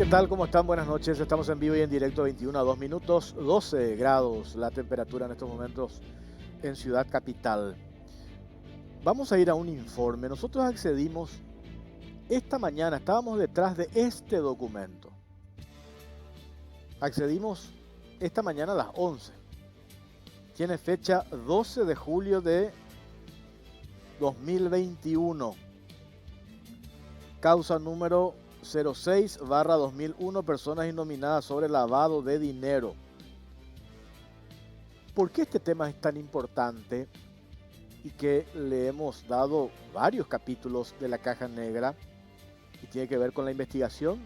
¿Qué tal? ¿Cómo están? Buenas noches. Estamos en vivo y en directo, 21 a 2 minutos, 12 grados la temperatura en estos momentos en Ciudad Capital. Vamos a ir a un informe. Nosotros accedimos esta mañana, estábamos detrás de este documento. Accedimos esta mañana a las 11. Tiene fecha 12 de julio de 2021. Causa número 06/2001, personas innominadas sobre lavado de dinero. ¿Por qué este tema es tan importante y que le hemos dado varios capítulos de la caja negra? Y tiene que ver con la investigación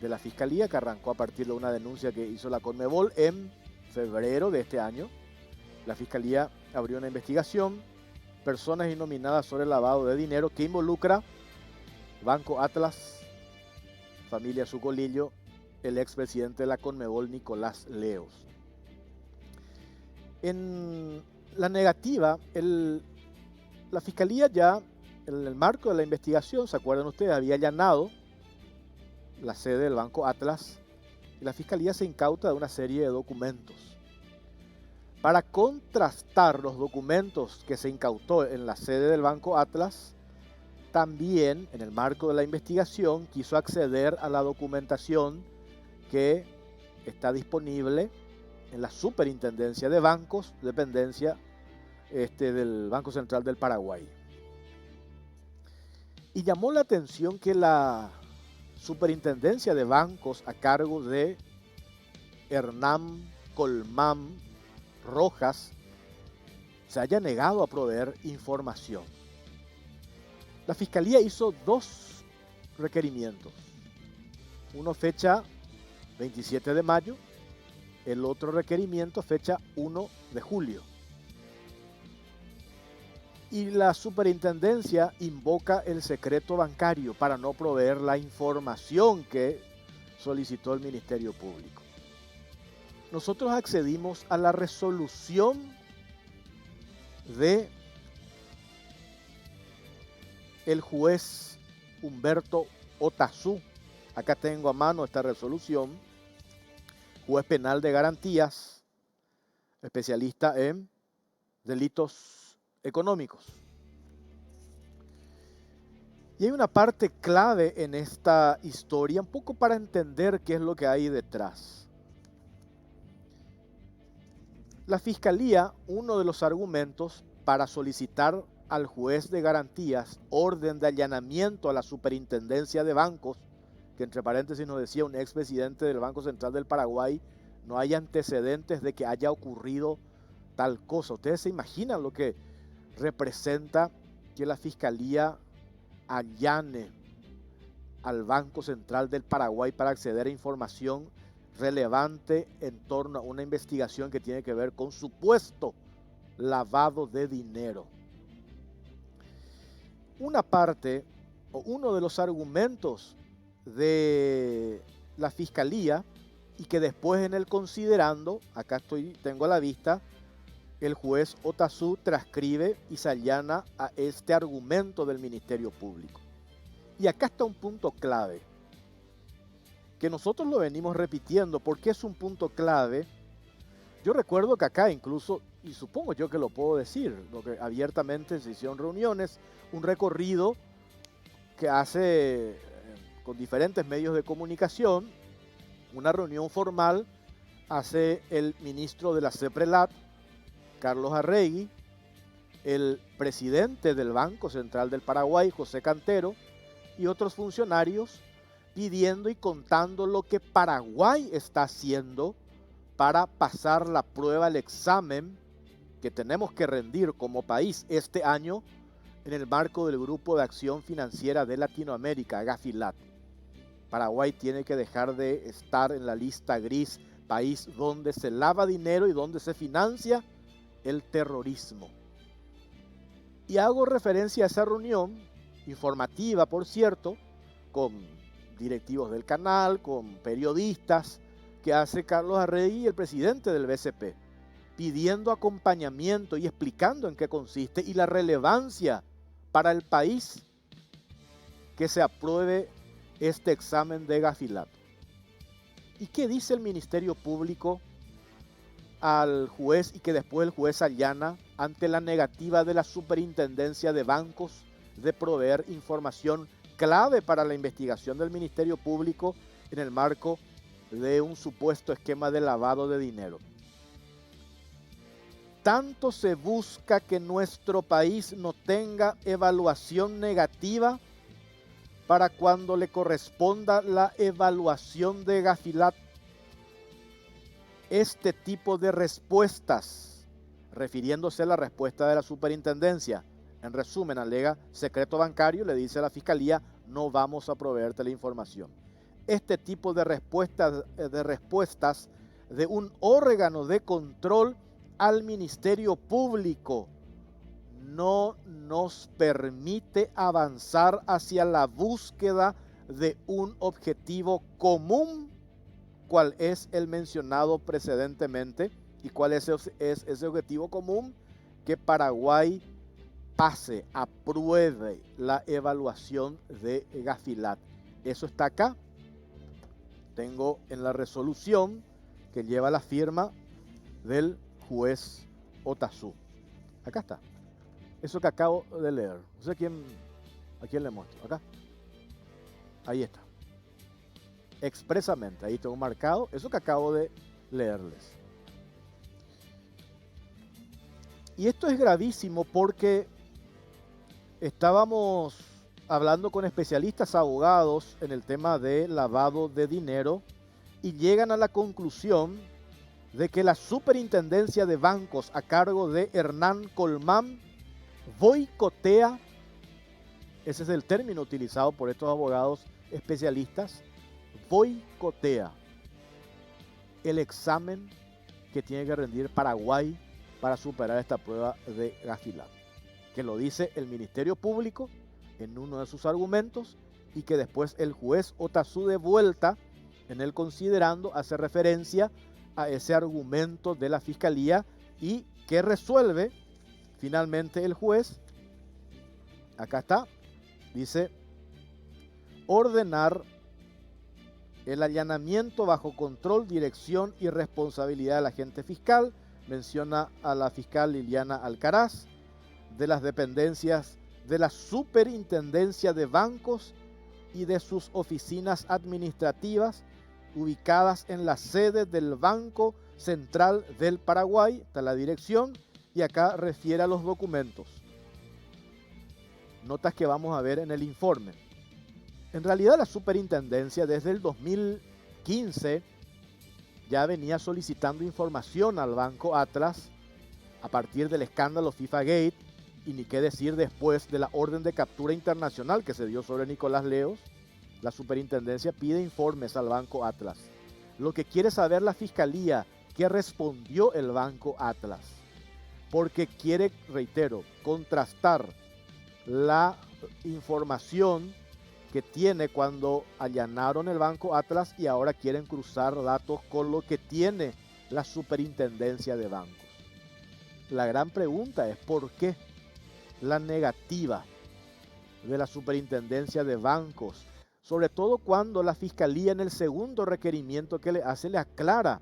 de la Fiscalía, que arrancó a partir de una denuncia que hizo la Conmebol en febrero de este año. La Fiscalía abrió una investigación, personas innominadas sobre el lavado de dinero, que involucra Banco Atlas, familia Sucolillo, el expresidente de la Conmebol, Nicolás Leos. En la negativa, la Fiscalía ya, en el marco de la investigación, ¿se acuerdan ustedes? Había allanado la sede del Banco Atlas y la Fiscalía se incauta de una serie de documentos. Para contrastar los documentos que se incautó en la sede del Banco Atlas, también, en el marco de la investigación, quiso acceder a la documentación que está disponible en la Superintendencia de Bancos, dependencia del Banco Central del Paraguay. Y llamó la atención que la Superintendencia de Bancos, a cargo de Hernán Colmán Rojas, se haya negado a proveer información. La Fiscalía hizo dos requerimientos. Uno fecha 27 de mayo, el otro requerimiento fecha 1 de julio. Y la superintendencia invoca el secreto bancario para no proveer la información que solicitó el Ministerio Público. Nosotros accedimos a la resolución de el juez Humberto Otazú. Acá tengo a mano esta resolución. Juez penal de garantías, especialista en delitos económicos. Y hay una parte clave en esta historia, un poco para entender qué es lo que hay detrás. La Fiscalía, uno de los argumentos para solicitar al juez de garantías orden de allanamiento a la Superintendencia de Bancos, que entre paréntesis nos decía un expresidente del Banco Central del Paraguay, no hay antecedentes de que haya ocurrido tal cosa. Ustedes se imaginan lo que representa que la Fiscalía allane al Banco Central del Paraguay para acceder a información relevante en torno a una investigación que tiene que ver con supuesto lavado de dinero. Una parte o uno de los argumentos de la Fiscalía y que después en el considerando, acá tengo a la vista, el juez Otazú transcribe y se allana a este argumento del Ministerio Público. Y acá está un punto clave, que nosotros lo venimos repitiendo. ¿Por qué es un punto clave? Yo recuerdo que acá incluso, y supongo yo que lo puedo decir, lo que abiertamente se hicieron reuniones, un recorrido que hace con diferentes medios de comunicación, una reunión formal hace el ministro de la CEPRELAT, Carlos Arregui, el presidente del Banco Central del Paraguay, José Cantero, y otros funcionarios pidiendo y contando lo que Paraguay está haciendo para pasar la prueba, el examen que tenemos que rendir como país este año en el marco del Grupo de Acción Financiera de Latinoamérica, GAFILAT. Paraguay tiene que dejar de estar en la lista gris, país donde se lava dinero y donde se financia el terrorismo. Y hago referencia a esa reunión, informativa por cierto, con directivos del canal, con periodistas, que hace Carlos Arregui, el presidente del BCP, pidiendo acompañamiento y explicando en qué consiste y la relevancia para el país que se apruebe este examen de Gafilat. ¿Y qué dice el Ministerio Público al juez y que después el juez allana ante la negativa de la Superintendencia de Bancos de proveer información clave para la investigación del Ministerio Público en el marco de un supuesto esquema de lavado de dinero? Tanto se busca que nuestro país no tenga evaluación negativa para cuando le corresponda la evaluación de Gafilat. Este tipo de respuestas, refiriéndose a la respuesta de la superintendencia, en resumen, alega secreto bancario, le dice a la fiscalía, no vamos a proveerte la información. Este tipo de respuestas de un órgano de control al Ministerio Público no nos permite avanzar hacia la búsqueda de un objetivo común, cuál es el mencionado precedentemente y cuál es ese objetivo común: que Paraguay pase, apruebe la evaluación de Gafilat. Eso está acá. Tengo en la resolución que lleva la firma del juez Otazú. Acá está. Eso que acabo de leer. No sé a quién le muestro. Acá. Ahí está. Expresamente. Ahí tengo marcado eso que acabo de leerles. Y esto es gravísimo porque estábamos hablando con especialistas abogados en el tema de lavado de dinero y llegan a la conclusión de que la Superintendencia de Bancos a cargo de Hernán Colmán boicotea, ese es el término utilizado por estos abogados especialistas, boicotea el examen que tiene que rendir Paraguay para superar esta prueba de Gafilat, que lo dice el Ministerio Público en uno de sus argumentos y que después el juez Otazú de vuelta en el considerando hace referencia a ese argumento de la Fiscalía y que resuelve finalmente el juez. Acá está, dice: ordenar el allanamiento bajo control, dirección y responsabilidad del agente fiscal. Menciona a la fiscal Liliana Alcaraz, de las dependencias de la Superintendencia de Bancos y de sus oficinas administrativas ubicadas en la sede del Banco Central del Paraguay. Está la dirección y acá refiere a los documentos. Notas que vamos a ver en el informe. En realidad la superintendencia desde el 2015 ya venía solicitando información al Banco Atlas a partir del escándalo FIFA Gate, y ni qué decir después de la orden de captura internacional que se dio sobre Nicolás Leos. La superintendencia pide informes al Banco Atlas. Lo que quiere saber la Fiscalía, ¿qué respondió el Banco Atlas? Porque quiere, reitero, contrastar la información que tiene cuando allanaron el Banco Atlas y ahora quieren cruzar datos con lo que tiene la Superintendencia de Bancos. La gran pregunta es ¿por qué la negativa de la Superintendencia de Bancos? Sobre todo cuando la Fiscalía en el segundo requerimiento que le hace le aclara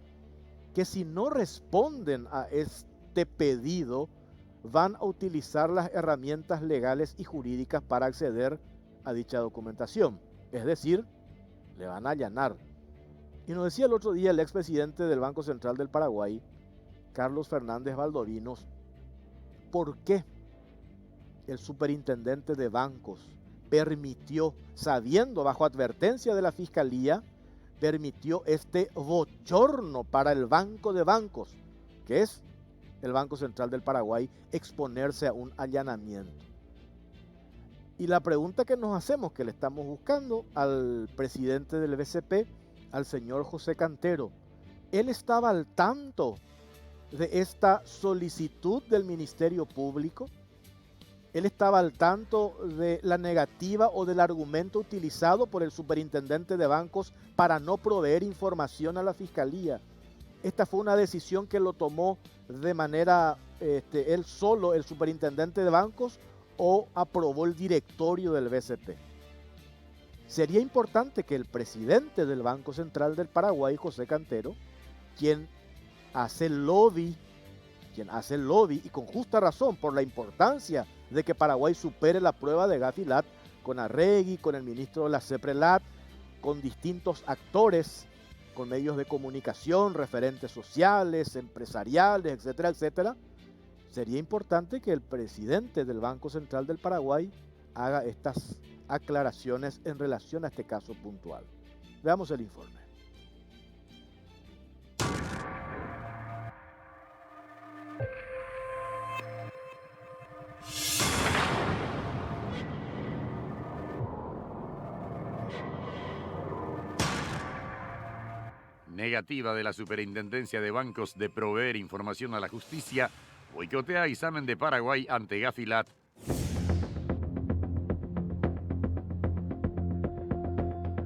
que si no responden a este pedido van a utilizar las herramientas legales y jurídicas para acceder a dicha documentación. Es decir, le van a allanar. Y nos decía el otro día el expresidente del Banco Central del Paraguay, Carlos Fernández Valdovinos, ¿por qué el superintendente de bancos permitió, sabiendo bajo advertencia de la Fiscalía, permitió este bochorno para el Banco de Bancos, que es el Banco Central del Paraguay, exponerse a un allanamiento? Y la pregunta que nos hacemos, que le estamos buscando al presidente del BCP, al señor José Cantero, ¿él estaba al tanto de esta solicitud del Ministerio Público? ¿Él estaba al tanto de la negativa o del argumento utilizado por el superintendente de bancos para no proveer información a la Fiscalía? Esta fue una decisión que lo tomó de manera él solo, el superintendente de bancos, o aprobó el directorio del BCP. sería importante que el presidente del Banco Central del Paraguay, José Cantero, quien hace el lobby y con justa razón por la importancia de que Paraguay supere la prueba de Gafilat con Arregui, con el ministro de la CEPRELAT, con distintos actores, con medios de comunicación, referentes sociales, empresariales, etcétera, etcétera. Sería importante que el presidente del Banco Central del Paraguay haga estas aclaraciones en relación a este caso puntual. Veamos el informe. Negativa de la Superintendencia de Bancos de proveer información a la justicia, boicotea examen de Paraguay ante Gafilat.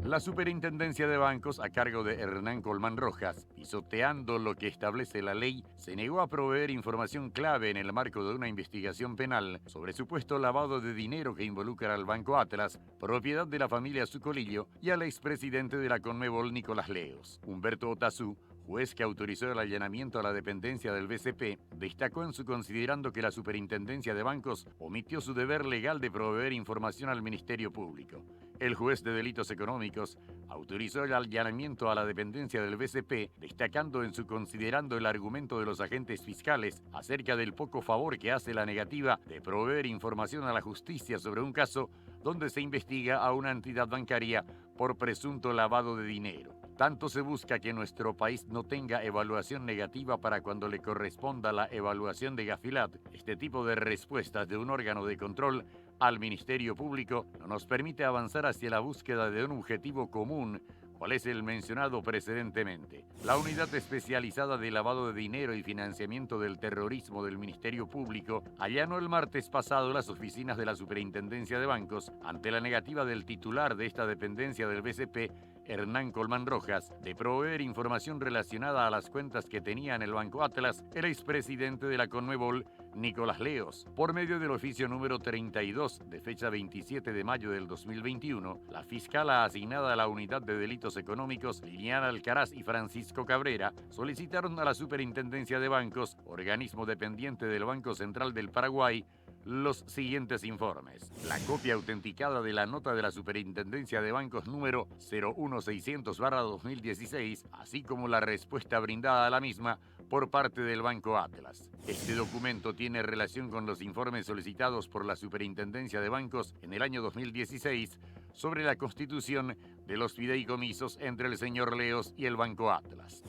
La Superintendencia de Bancos, a cargo de Hernán Colmán Rojas, pisoteando lo que establece la ley, se negó a proveer información clave en el marco de una investigación penal sobre supuesto lavado de dinero que involucra al Banco Atlas, propiedad de la familia Sucolillo, y al expresidente de la Conmebol, Nicolás Leos. Humberto Otazú, juez que autorizó el allanamiento a la dependencia del BCP, destacó en su considerando que la Superintendencia de Bancos omitió su deber legal de proveer información al Ministerio Público. El juez de delitos económicos autorizó el allanamiento a la dependencia del BCP, destacando en su considerando el argumento de los agentes fiscales acerca del poco favor que hace la negativa de proveer información a la justicia sobre un caso donde se investiga a una entidad bancaria por presunto lavado de dinero. Tanto se busca que nuestro país no tenga evaluación negativa para cuando le corresponda la evaluación de Gafilat. Este tipo de respuestas de un órgano de control al Ministerio Público no nos permite avanzar hacia la búsqueda de un objetivo común, cual es el mencionado precedentemente. La Unidad Especializada de Lavado de Dinero y Financiamiento del Terrorismo del Ministerio Público allanó el martes pasado las oficinas de la Superintendencia de Bancos ante la negativa del titular de esta dependencia del BCP, Hernán Colmán Rojas, de proveer información relacionada a las cuentas que tenía en el Banco Atlas el expresidente de la Conmebol, Nicolás Leos. Por medio del oficio número 32, de fecha 27 de mayo del 2021, la fiscala asignada a la Unidad de Delitos Económicos, Liliana Alcaraz y Francisco Cabrera, solicitaron a la Superintendencia de Bancos, organismo dependiente del Banco Central del Paraguay, los siguientes informes. La copia autenticada de la nota de la Superintendencia de Bancos número 01600/2016, así como la respuesta brindada a la misma por parte del Banco Atlas. Este documento tiene relación con los informes solicitados por la Superintendencia de Bancos en el año 2016 sobre la constitución de los fideicomisos entre el señor Leos y el Banco Atlas.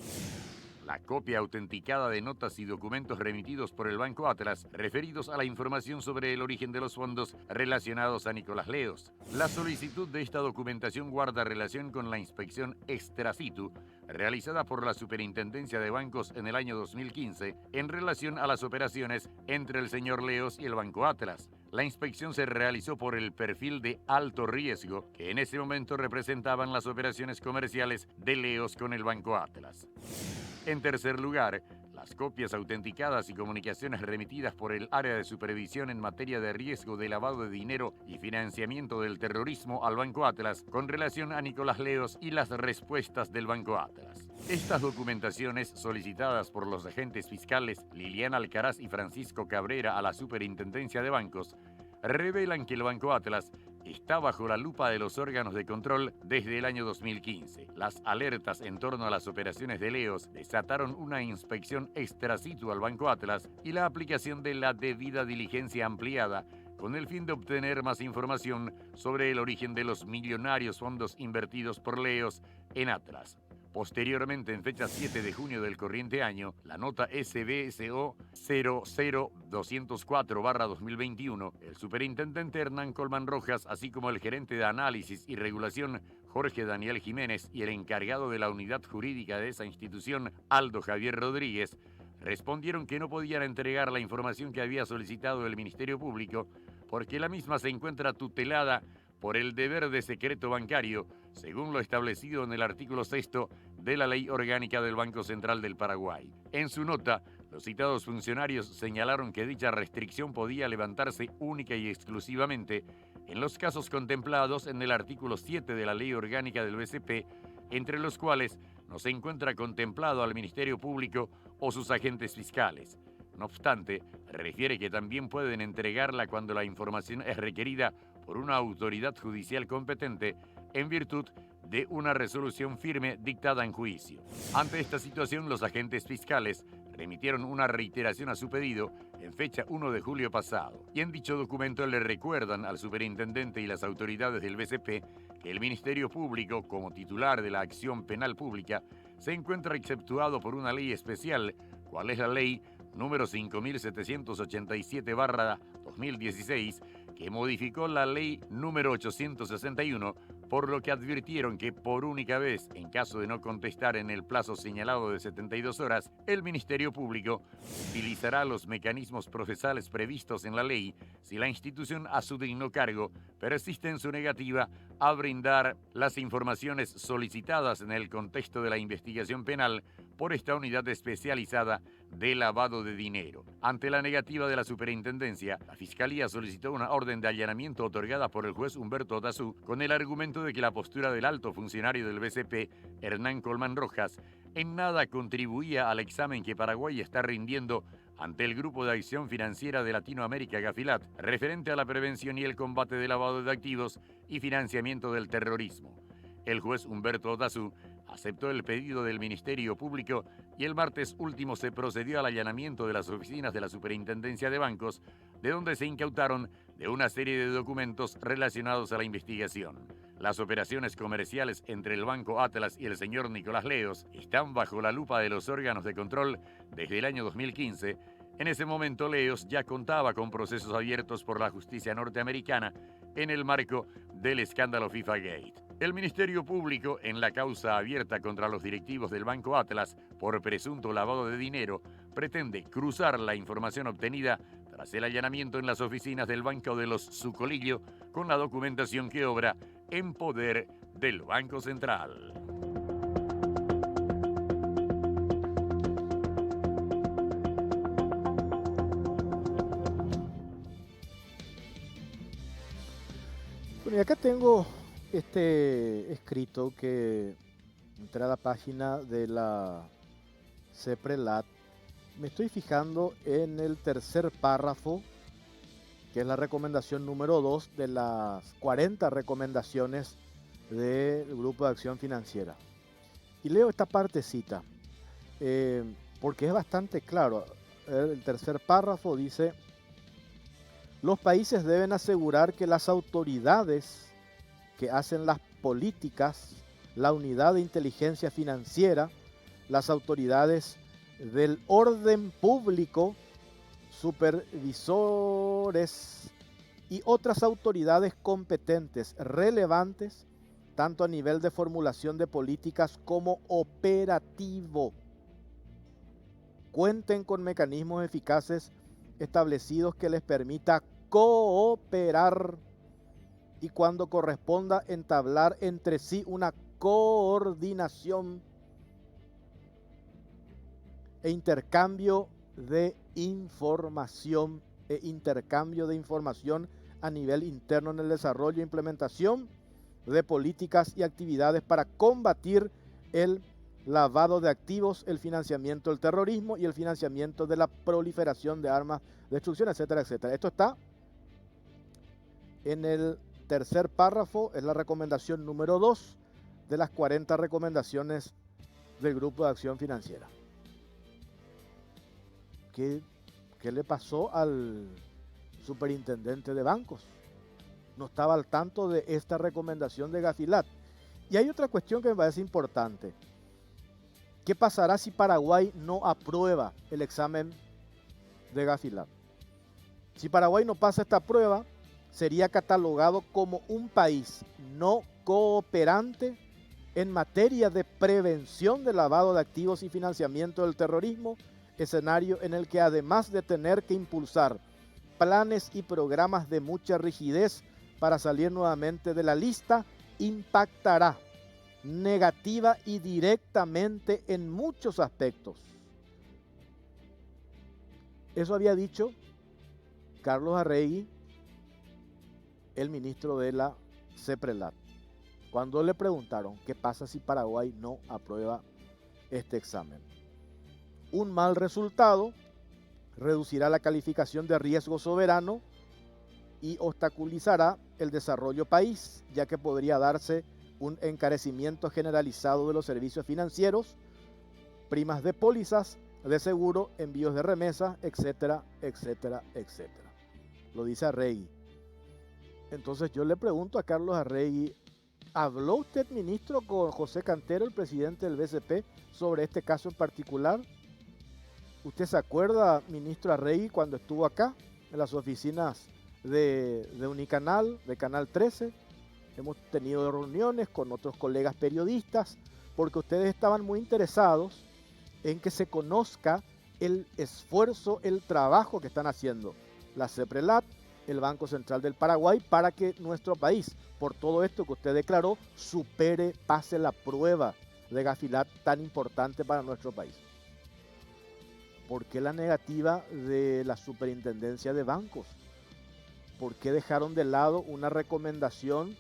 La copia autenticada de notas y documentos remitidos por el Banco Atlas referidos a la información sobre el origen de los fondos relacionados a Nicolás Leos. La solicitud de esta documentación guarda relación con la inspección extra situ realizada por la Superintendencia de Bancos en el año 2015 en relación a las operaciones entre el señor Leos y el Banco Atlas. La inspección se realizó por el perfil de alto riesgo que en ese momento representaban las operaciones comerciales de Leos con el Banco Atlas. En tercer lugar, las copias autenticadas y comunicaciones remitidas por el Área de Supervisión en materia de riesgo de lavado de dinero y financiamiento del terrorismo al Banco Atlas con relación a Nicolás Leos y las respuestas del Banco Atlas. Estas documentaciones, solicitadas por los agentes fiscales Liliana Alcaraz y Francisco Cabrera a la Superintendencia de Bancos, revelan que el Banco Atlas está bajo la lupa de los órganos de control desde el año 2015. Las alertas en torno a las operaciones de Leos desataron una inspección extra situ al Banco Atlas y la aplicación de la debida diligencia ampliada con el fin de obtener más información sobre el origen de los millonarios fondos invertidos por Leos en Atlas. Posteriormente, en fecha 7 de junio del corriente año, la nota SBSO 00204/2021, el superintendente Hernán Colmán Rojas, así como el gerente de análisis y regulación Jorge Daniel Jiménez y el encargado de la unidad jurídica de esa institución, Aldo Javier Rodríguez, respondieron que no podían entregar la información que había solicitado el Ministerio Público porque la misma se encuentra tutelada por el deber de secreto bancario, según lo establecido en el artículo 6 de la Ley Orgánica del Banco Central del Paraguay. En su nota, los citados funcionarios señalaron que dicha restricción podía levantarse única y exclusivamente en los casos contemplados en el artículo 7 de la Ley Orgánica del BCP, entre los cuales no se encuentra contemplado al Ministerio Público o sus agentes fiscales. No obstante, refiere que también pueden entregarla cuando la información es requerida por una autoridad judicial competente en virtud de una resolución firme dictada en juicio. Ante esta situación, los agentes fiscales remitieron una reiteración a su pedido en fecha 1 de julio pasado, y en dicho documento le recuerdan al superintendente y las autoridades del BCP que el Ministerio Público, como titular de la acción penal pública, se encuentra exceptuado por una ley especial, cual es la ley número 5787/2016, que modificó la ley número 861, por lo que advirtieron que por única vez, en caso de no contestar en el plazo señalado de 72 horas, el Ministerio Público utilizará los mecanismos procesales previstos en la ley si la institución a su digno cargo persiste en su negativa a brindar las informaciones solicitadas en el contexto de la investigación penal por esta unidad especializada de lavado de dinero. Ante la negativa de la superintendencia, la Fiscalía solicitó una orden de allanamiento otorgada por el juez Humberto Dazú con el argumento de que la postura del alto funcionario del BCP, Hernán Colman Rojas, en nada contribuía al examen que Paraguay está rindiendo ante el Grupo de Acción Financiera de Latinoamérica, Gafilat, referente a la prevención y el combate del lavado de activos y financiamiento del terrorismo. El juez Humberto Dazú aceptó el pedido del Ministerio Público y el martes último se procedió al allanamiento de las oficinas de la Superintendencia de Bancos, de donde se incautaron de una serie de documentos relacionados a la investigación. Las operaciones comerciales entre el Banco Atlas y el señor Nicolás Leos están bajo la lupa de los órganos de control desde el año 2015. En ese momento, Leos ya contaba con procesos abiertos por la justicia norteamericana en el marco del escándalo FIFA Gate. El Ministerio Público, en la causa abierta contra los directivos del Banco Atlas por presunto lavado de dinero, pretende cruzar la información obtenida tras el allanamiento en las oficinas del Banco de los Sucolillo con la documentación que obra en poder del Banco Central. Bueno, y acá tengo escrito que entré a la página de la CEPRELAT. Me estoy fijando en el tercer párrafo, que es la recomendación número 2 de las 40 recomendaciones del Grupo de Acción Financiera. Y leo esta partecita, porque es bastante claro. El tercer párrafo dice: los países deben asegurar que las autoridades que hacen las políticas, la unidad de inteligencia financiera, las autoridades del orden público, supervisores y otras autoridades competentes relevantes, tanto a nivel de formulación de políticas como operativo, cuenten con mecanismos eficaces establecidos que les permita cooperar y, cuando corresponda, entablar entre sí una coordinación e intercambio de información a nivel interno en el desarrollo e implementación de políticas y actividades para combatir el lavado de activos, el financiamiento del terrorismo y el financiamiento de la proliferación de armas de destrucción, etcétera, etcétera. Esto está en el tercer párrafo, es la recomendación número 2 de las 40 recomendaciones del Grupo de Acción Financiera. ¿Qué le pasó al superintendente de bancos? No estaba al tanto de esta recomendación de Gafilat. Y hay otra cuestión que me parece importante. ¿Qué pasará si Paraguay no aprueba el examen de Gafilat? Si Paraguay no pasa esta prueba, sería catalogado como un país no cooperante en materia de prevención del lavado de activos y financiamiento del terrorismo, escenario en el que, además de tener que impulsar planes y programas de mucha rigidez para salir nuevamente de la lista, impactará negativa y directamente en muchos aspectos. Eso había dicho Carlos Arregui el ministro de la CEPRELAT, cuando le preguntaron qué pasa si Paraguay no aprueba este examen. Un mal resultado reducirá la calificación de riesgo soberano y obstaculizará el desarrollo país, ya que podría darse un encarecimiento generalizado de los servicios financieros, primas de pólizas, de seguro, envíos de remesas, etcétera, etcétera, etcétera. Lo dice Arregui. Entonces yo le pregunto a Carlos Arregui, ¿habló usted, ministro, con José Cantero, el presidente del BCP, sobre este caso en particular? ¿Usted se acuerda, ministro Arregui, cuando estuvo acá, en las oficinas de Unicanal, de Canal 13? Hemos tenido reuniones con otros colegas periodistas, porque ustedes estaban muy interesados en que se conozca el esfuerzo, el trabajo que están haciendo la CEPRELAT, el Banco Central del Paraguay, para que nuestro país, por todo esto que usted declaró, supere, pase la prueba de Gafilat tan importante para nuestro país. ¿Por qué la negativa de la superintendencia de bancos? ¿Por qué dejaron de lado una recomendación,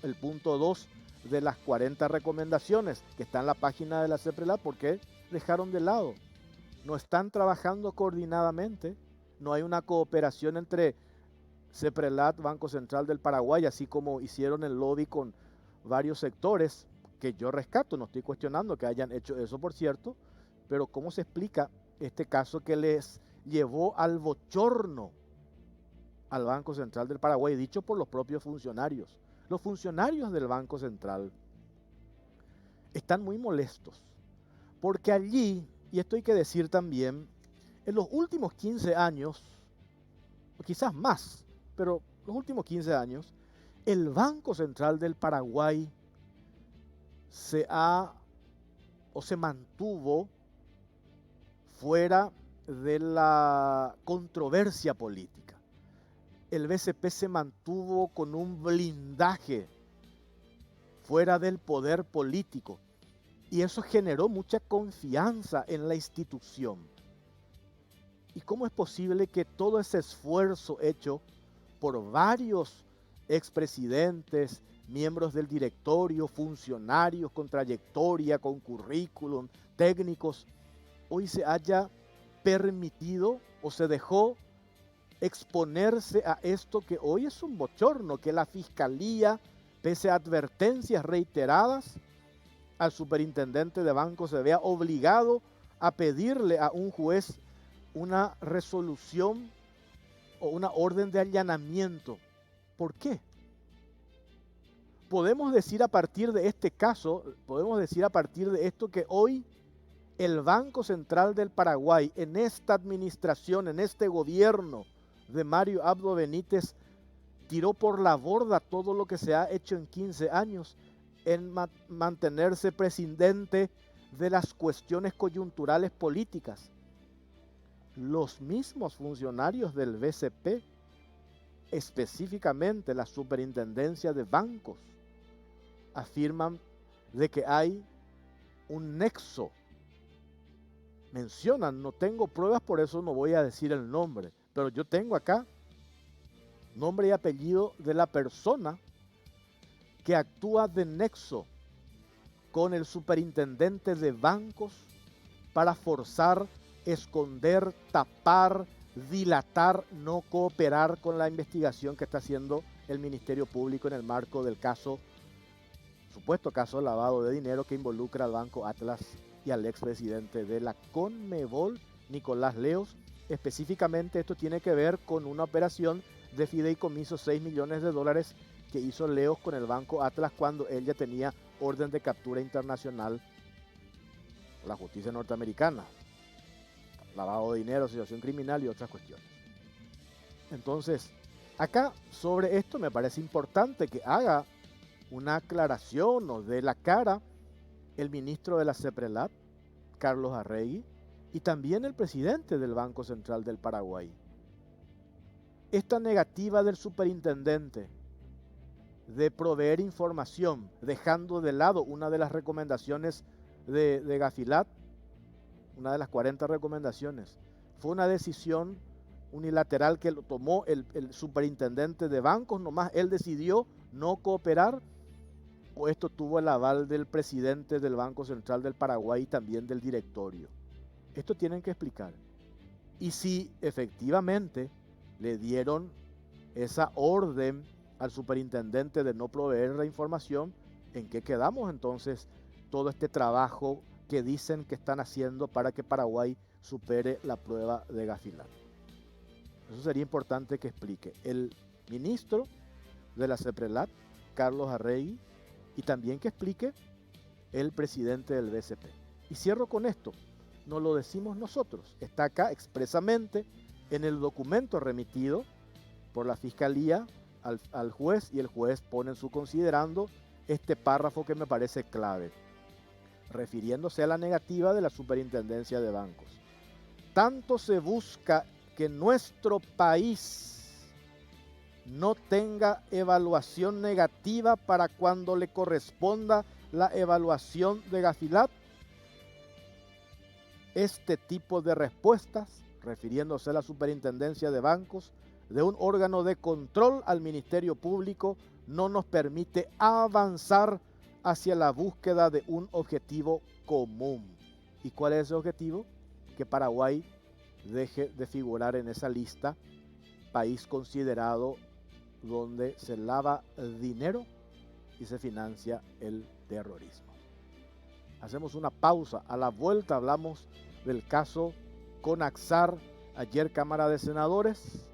el punto 2 de las 40 recomendaciones que está en la página de la CEPRELAT? ¿Por qué dejaron de lado? No están trabajando coordinadamente, no hay una cooperación entre CEPRELAT, Banco Central del Paraguay, así como hicieron el lobby con varios sectores, que yo rescato, no estoy cuestionando que hayan hecho eso, por cierto, pero ¿cómo se explica este caso que les llevó al bochorno al Banco Central del Paraguay, dicho por los propios funcionarios? Los funcionarios del Banco Central están muy molestos, porque allí, y esto hay que decir también, en los últimos 15 años, o quizás más, pero los últimos 15 años, el Banco Central del Paraguay se mantuvo fuera de la controversia política. El BCP se mantuvo con un blindaje fuera del poder político y eso generó mucha confianza en la institución. ¿Y cómo es posible que todo ese esfuerzo hecho por varios expresidentes, miembros del directorio, funcionarios con trayectoria, con currículum, técnicos, hoy se haya permitido o se dejó exponerse a esto que hoy es un bochorno, que la Fiscalía, pese a advertencias reiteradas al superintendente de banco, se vea obligado a pedirle a un juez una resolución o una orden de allanamiento? ¿Por qué? Podemos decir a partir de este caso, podemos decir a partir de esto que hoy el Banco Central del Paraguay, en esta administración, en este gobierno de Mario Abdo Benítez, tiró por la borda todo lo que se ha hecho en 15 años en mantenerse presidente de las cuestiones coyunturales políticas. Los mismos funcionarios del BCP, específicamente la superintendencia de bancos, afirman de que hay un nexo. Mencionan, no tengo pruebas, por eso no voy a decir el nombre, pero yo tengo acá nombre y apellido de la persona que actúa de nexo con el superintendente de bancos para forzar, esconder, tapar, dilatar, no cooperar con la investigación que está haciendo el Ministerio Público en el marco del supuesto caso de lavado de dinero que involucra al Banco Atlas y al expresidente de la Conmebol, Nicolás Leos. Específicamente esto tiene que ver con una operación de fideicomiso, 6 millones de dólares que hizo Leos con el Banco Atlas cuando él ya tenía orden de captura internacional por la justicia norteamericana, lavado de dinero, asociación criminal y otras cuestiones. Entonces, acá sobre esto me parece importante que haga una aclaración o dé la cara el ministro de la CEPRELAT, Carlos Arregui, y también el presidente del Banco Central del Paraguay. Esta negativa del superintendente de proveer información, dejando de lado una de las recomendaciones de Gafilat, una de las 40 recomendaciones, fue una decisión unilateral que lo tomó el superintendente de bancos, nomás él decidió no cooperar, o esto tuvo el aval del presidente del Banco Central del Paraguay y también del directorio. Esto tienen que explicar. Y si efectivamente le dieron esa orden al superintendente de no proveer la información, ¿en qué quedamos entonces todo este trabajo que dicen que están haciendo para que Paraguay supere la prueba de Gafilat? Eso sería importante que explique el ministro de la CEPRELAT, Carlos Arregui, y también que explique el presidente del BCP. Y cierro con esto, no lo decimos nosotros, está acá expresamente en el documento remitido por la Fiscalía al juez, y el juez pone en su considerando este párrafo que me parece clave, refiriéndose a la negativa de la Superintendencia de Bancos. Tanto se busca que nuestro país no tenga evaluación negativa para cuando le corresponda la evaluación de Gafilat. Este tipo de respuestas, refiriéndose a la Superintendencia de Bancos, de un órgano de control al Ministerio Público, no nos permite avanzar hacia la búsqueda de un objetivo común. ¿Y cuál es ese objetivo? Que Paraguay deje de figurar en esa lista, país considerado donde se lava dinero y se financia el terrorismo. Hacemos una pausa. A la vuelta hablamos del caso Conaxar. Ayer Cámara de Senadores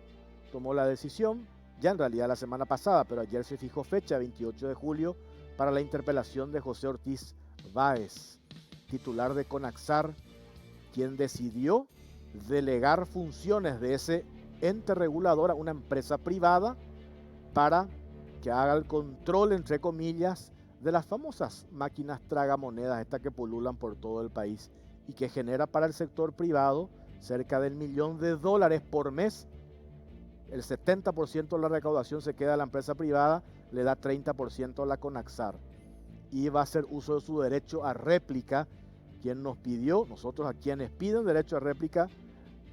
tomó la decisión, ya en realidad la semana pasada, pero ayer se fijó fecha, 28 de julio, para la interpelación de José Ortiz Báez, titular de Conaxar, quien decidió delegar funciones de ese ente regulador a una empresa privada para que haga el control, entre comillas, de las famosas máquinas tragamonedas, estas que pululan por todo el país y que genera para el sector privado cerca del $1.000.000 por mes. El 70% de la recaudación se queda a la empresa privada, le da 30% a la Conaxar y va a hacer uso de su derecho a réplica. Quien nos pidió, nosotros a quienes piden derecho a réplica,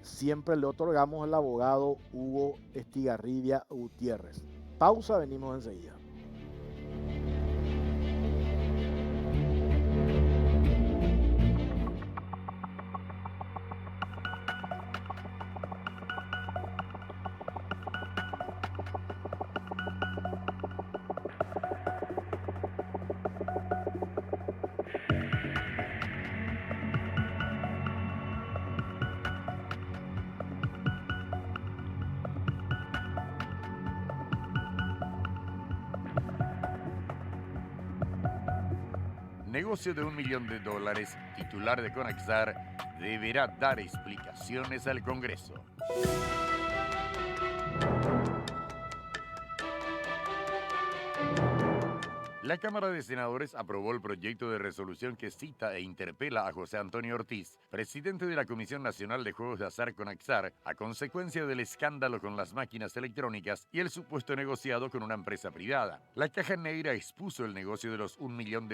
siempre le otorgamos al abogado Hugo Estigarribia Gutiérrez. Pausa, venimos enseguida. Negocio de $1 millón, titular de Conaxar, deberá dar explicaciones al Congreso. La Cámara de Senadores aprobó el proyecto de resolución que cita e interpela a José Antonio Ortiz, presidente de la Comisión Nacional de Juegos de Azar Conaxar, a consecuencia del escándalo con las máquinas electrónicas y el supuesto negociado con una empresa privada. La Caja Negra expuso el negocio de los $1 millón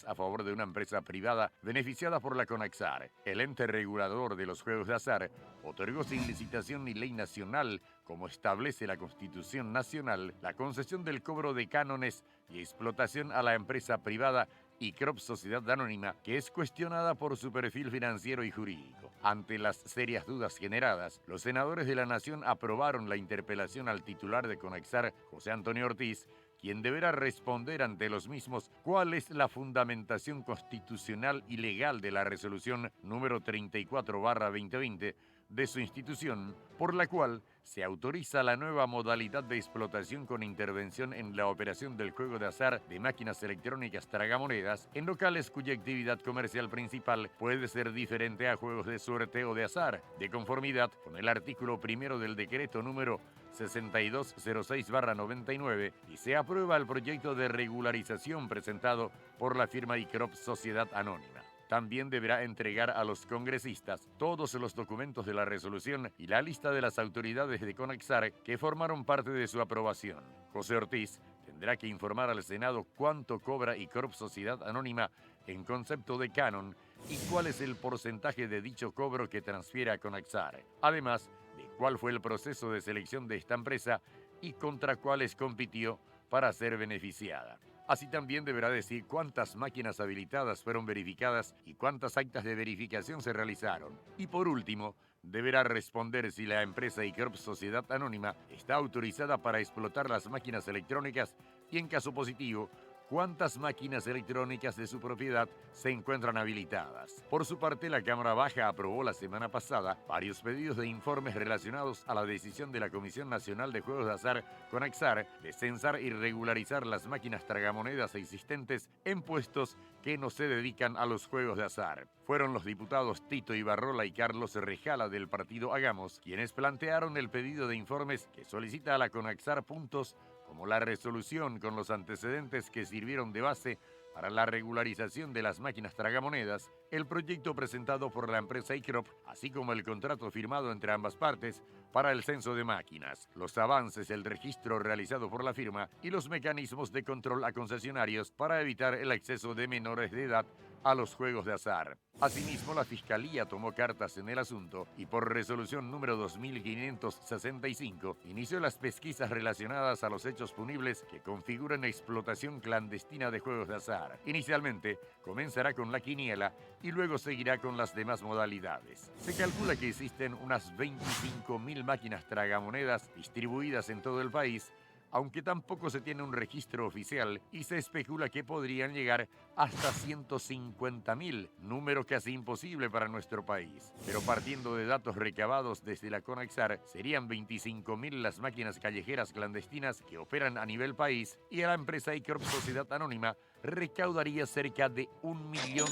a favor de una empresa privada beneficiada por la Conaxar. El ente regulador de los juegos de azar otorgó sin licitación ni ley nacional, como establece la Constitución Nacional, la concesión del cobro de cánones y explotación a la empresa privada ICROP Sociedad Anónima, que es cuestionada por su perfil financiero y jurídico. Ante las serias dudas generadas, los senadores de la Nación aprobaron la interpelación al titular de Conaxar, José Antonio Ortiz, quien deberá responder ante los mismos cuál es la fundamentación constitucional y legal de la resolución número 34/2020 de su institución, por la cual se autoriza la nueva modalidad de explotación con intervención en la operación del juego de azar de máquinas electrónicas tragamonedas en locales cuya actividad comercial principal puede ser diferente a juegos de suerte o de azar, de conformidad con el artículo 1 del decreto número 6206/99, y se aprueba el proyecto de regularización presentado por la firma ICROP Sociedad Anónima. También deberá entregar a los congresistas todos los documentos de la resolución y la lista de las autoridades de Conaxar que formaron parte de su aprobación. José Ortiz tendrá que informar al Senado cuánto cobra ICROP Sociedad Anónima en concepto de canon y cuál es el porcentaje de dicho cobro que transfiere a Conaxar, además de cuál fue el proceso de selección de esta empresa y contra cuáles compitió para ser beneficiada. Así también deberá decir cuántas máquinas habilitadas fueron verificadas y cuántas actas de verificación se realizaron. Y por último, deberá responder si la empresa ICROP Sociedad Anónima está autorizada para explotar las máquinas electrónicas y, en caso positivo, cuántas máquinas electrónicas de su propiedad se encuentran habilitadas. Por su parte, la Cámara Baja aprobó la semana pasada varios pedidos de informes relacionados a la decisión de la Comisión Nacional de Juegos de Azar, CONAXAR, de censar y regularizar las máquinas tragamonedas existentes en puestos que no se dedican a los juegos de azar. Fueron los diputados Tito Ibarrola y Carlos Rejala del partido Hagamos quienes plantearon el pedido de informes que solicita a la CONAXAR puntos como la resolución con los antecedentes que sirvieron de base para la regularización de las máquinas tragamonedas, el proyecto presentado por la empresa ICROP, así como el contrato firmado entre ambas partes para el censo de máquinas, los avances del registro realizado por la firma y los mecanismos de control a concesionarios para evitar el acceso de menores de edad a los juegos de azar. Asimismo, la Fiscalía tomó cartas en el asunto y por resolución número 2565 inició las pesquisas relacionadas a los hechos punibles que configuran explotación clandestina de juegos de azar. Inicialmente, comenzará con la quiniela y luego seguirá con las demás modalidades. Se calcula que existen unas 25.000 máquinas tragamonedas distribuidas en todo el país, aunque tampoco se tiene un registro oficial y se especula que podrían llegar hasta 150.000, número casi imposible para nuestro país. Pero partiendo de datos recabados desde la CONAXAR, serían 25.000 las máquinas callejeras clandestinas que operan a nivel país y a la empresa ICROP Sociedad Anónima recaudaría cerca de $1 millón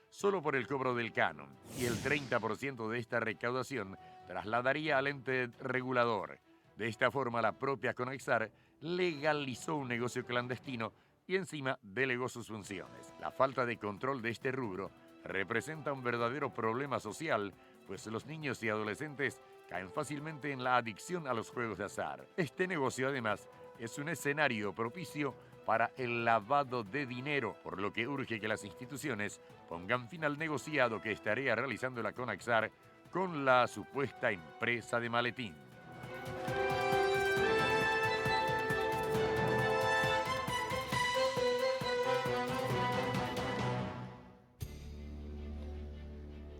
solo por el cobro del canon, y el 30% de esta recaudación trasladaría al ente regulador. De esta forma, la propia CONAXAR legalizó un negocio clandestino y encima delegó sus funciones. La falta de control de este rubro representa un verdadero problema social, pues los niños y adolescentes caen fácilmente en la adicción a los juegos de azar. Este negocio, además, es un escenario propicio para el lavado de dinero, por lo que urge que las instituciones pongan fin al negociado que estaría realizando la CONAXAR con la supuesta empresa de maletín.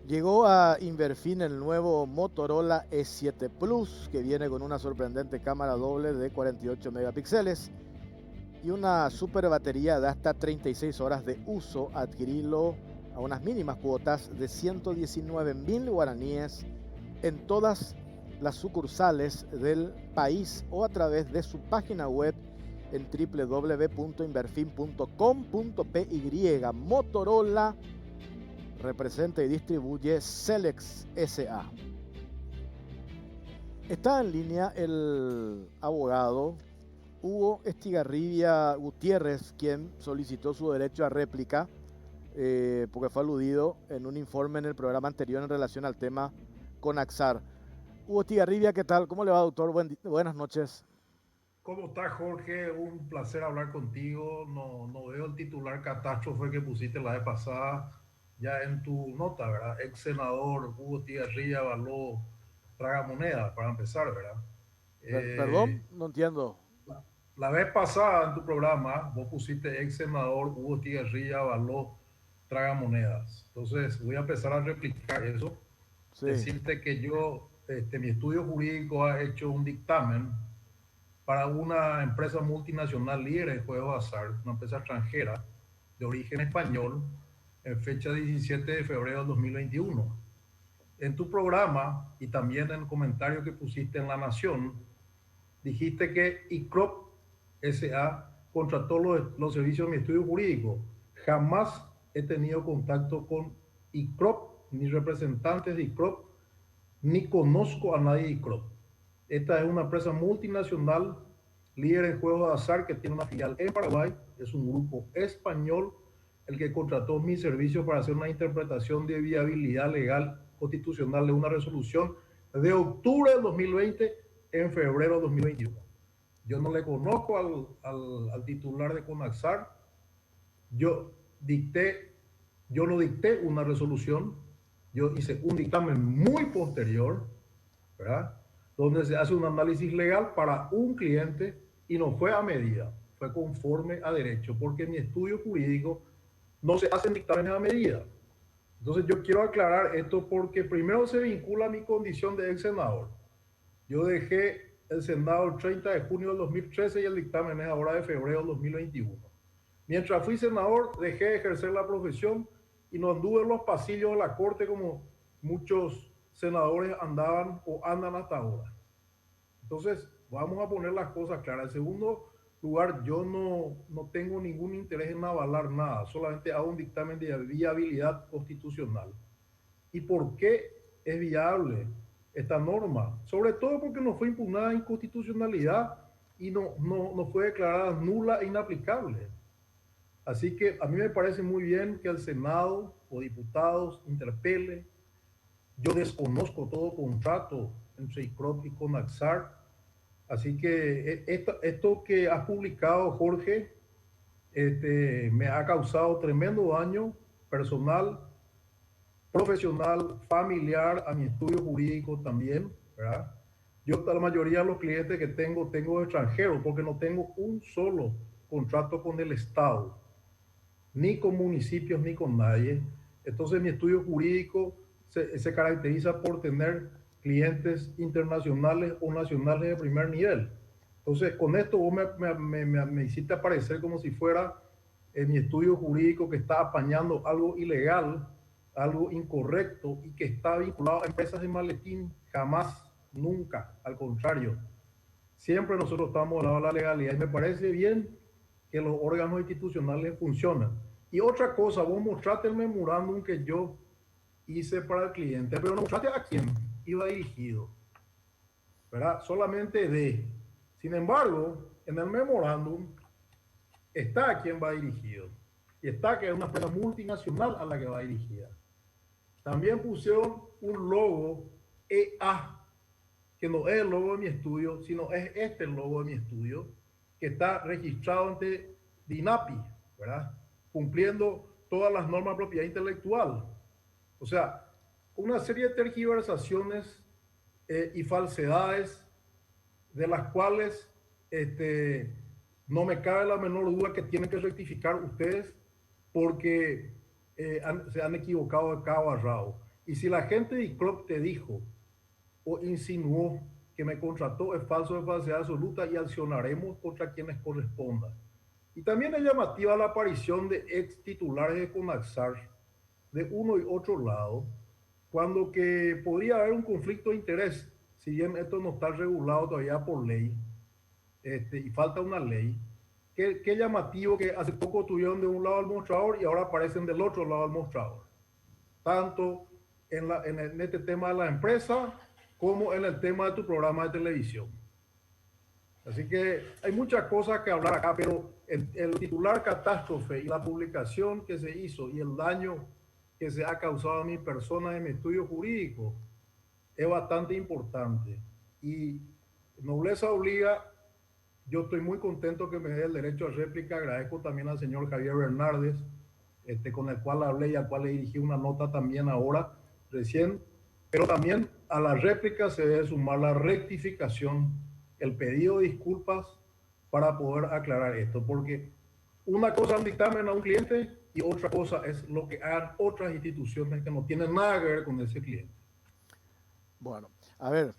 Llegó a Inverfin el nuevo Motorola E7 Plus, que viene con una sorprendente cámara doble de 48 megapíxeles y una super batería de hasta 36 horas de uso. Adquirirlo a unas mínimas cuotas de 119.000 guaraníes en todas las sucursales del país o a través de su página web en www.inverfin.com.py. Motorola representa y distribuye Selex S.A. Está en línea el abogado Hugo Estigarribia Gutiérrez, quien solicitó su derecho a réplica porque fue aludido en un informe en el programa anterior en relación al tema CONAXAR. Hugo Estigarribia, ¿qué tal? ¿Cómo le va, doctor? Buenas noches. ¿Cómo estás, Jorge? Un placer hablar contigo. No veo el titular catástrofe que pusiste la vez pasada ya en tu nota, ¿verdad? Ex senador Hugo Estigarribia avaló tragamonedas, para empezar, ¿verdad? Perdón, no entiendo. La vez pasada en tu programa vos pusiste ex senador Hugo Estigarribia avaló tragamonedas. Entonces voy a empezar a replicar eso. Sí. Decirte que yo, mi estudio jurídico ha hecho un dictamen para una empresa multinacional líder en juegos de azar, una empresa extranjera de origen español, en fecha 17 de febrero de 2021. En tu programa y también en el comentario que pusiste en La Nación, dijiste que ICROP S.A. contrató los servicios de mi estudio jurídico. Jamás he tenido contacto con ICROP, ni representantes de ICROP, ni conozco a nadie de ICROP. Esta es una empresa multinacional líder en juegos de azar que tiene una filial en Paraguay. Es un grupo español el que contrató mis servicios para hacer una interpretación de viabilidad legal constitucional de una resolución de octubre de 2020 en febrero de 2021. Yo no le conozco al titular de CONAXAR. Yo no dicté una resolución. Yo hice un dictamen muy posterior ¿verdad? Donde se hace un análisis legal para un cliente y no fue a medida, fue conforme a derecho, porque en mi estudio jurídico no se hacen dictámenes a medida. Entonces yo quiero aclarar esto porque primero se vincula a mi condición de ex senador. Yo dejé el Senado el 30 de junio del 2013 y el dictamen es ahora de febrero del 2021. Mientras fui senador, dejé de ejercer la profesión y no anduve en los pasillos de la Corte como muchos senadores andaban o andan hasta ahora. Entonces, vamos a poner las cosas claras. En segundo lugar, yo no tengo ningún interés en avalar nada, solamente hago un dictamen de viabilidad constitucional. ¿Y por qué es viable esta norma? Sobre todo porque no fue impugnada inconstitucionalidad y no fue declarada nula e inaplicable. Así que a mí me parece muy bien que el Senado o diputados interpele. Yo desconozco todo contrato entre ICROP y CONAXAR. Así que esto que has publicado, Jorge, me ha causado tremendo daño personal, profesional, familiar, a mi estudio jurídico también, ¿verdad? Yo, la mayoría de los clientes que tengo extranjeros, porque no tengo un solo contrato con el Estado, ni con municipios, ni con nadie. Entonces mi estudio jurídico se caracteriza por tener clientes internacionales o nacionales de primer nivel. Entonces, con esto vos me hiciste aparecer como si fuera mi estudio jurídico que está apañando algo ilegal, algo incorrecto y que está vinculado a empresas de maletín. Jamás, nunca, al contrario. Siempre nosotros estamos al lado de la legalidad y me parece bien que los órganos institucionales funcionan. Y otra cosa, vos mostraste el memorándum que yo hice para el cliente, pero no mostraste a quién iba dirigido, ¿verdad? Solamente de. Sin embargo, en el memorándum está a quién va dirigido y está que es una empresa multinacional a la que va dirigida. También pusieron un logo EA, que no es el logo de mi estudio, sino es el logo de mi estudio, que está registrado ante DINAPI, ¿verdad? Cumpliendo todas las normas de propiedad intelectual. O sea, una serie de tergiversaciones y falsedades de las cuales no me cabe la menor duda que tienen que rectificar ustedes porque se han equivocado de cabo a rabo. Y si la gente de ICROP te dijo o insinuó que me contrató, es falso, de falsedad absoluta y accionaremos contra quienes correspondan. Y también es llamativa la aparición de ex titulares de CONAXAR de uno y otro lado, cuando que podría haber un conflicto de interés, si bien esto no está regulado todavía por ley, y falta una ley. Qué llamativo que hace poco estuvieron de un lado del mostrador y ahora aparecen del otro lado del mostrador. Tanto en este tema de la empresa como en el tema de tu programa de televisión. Así que hay muchas cosas que hablar acá, pero el titular catástrofe y la publicación que se hizo y el daño que se ha causado a mi persona en mi estudio jurídico es bastante importante. Y nobleza obliga. Yo estoy muy contento que me dé el derecho a réplica. Agradezco también al señor Javier Bernardes, con el cual hablé y al cual le dirigí una nota también ahora, recién. Pero también a la réplica se debe sumar la rectificación, el pedido de disculpas para poder aclarar esto. Porque una cosa es un dictamen a un cliente y otra cosa es lo que hagan otras instituciones que no tienen nada que ver con ese cliente. Bueno, a ver,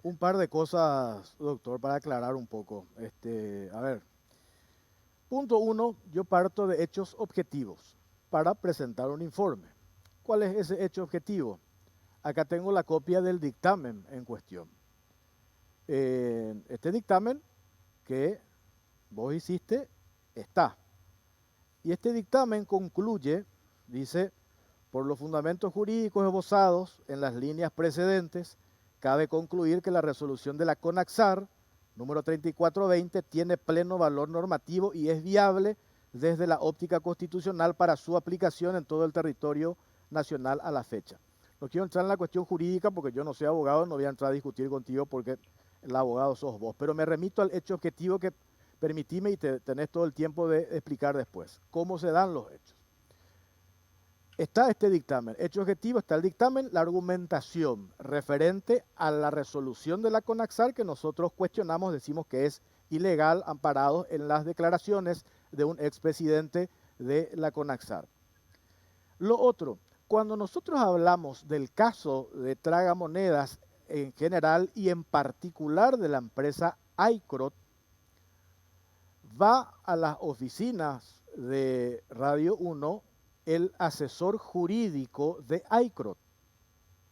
un par de cosas, doctor, para aclarar un poco. A ver, punto uno, yo parto de hechos objetivos para presentar un informe. ¿Cuál es ese hecho objetivo? Acá tengo la copia del dictamen en cuestión. Este dictamen que vos hiciste está. Y este dictamen concluye, dice, por los fundamentos jurídicos esbozados en las líneas precedentes, cabe concluir que la resolución de la CONAXAR, número 3420, tiene pleno valor normativo y es viable desde la óptica constitucional para su aplicación en todo el territorio nacional a la fecha. No quiero entrar en la cuestión jurídica porque yo no soy abogado, no voy a entrar a discutir contigo porque el abogado sos vos, pero me remito al hecho objetivo que permitime y tenés todo el tiempo de explicar después cómo se dan los hechos. está este dictamen. Hecho objetivo, está el dictamen, la argumentación referente a la resolución de la CONACSAR que nosotros cuestionamos, decimos que es ilegal, amparado en las declaraciones de un expresidente de la CONACSAR. Lo otro, cuando nosotros hablamos del caso de tragamonedas en general y en particular de la empresa Aikrot, va a las oficinas de Radio 1 el asesor jurídico de Aikrot.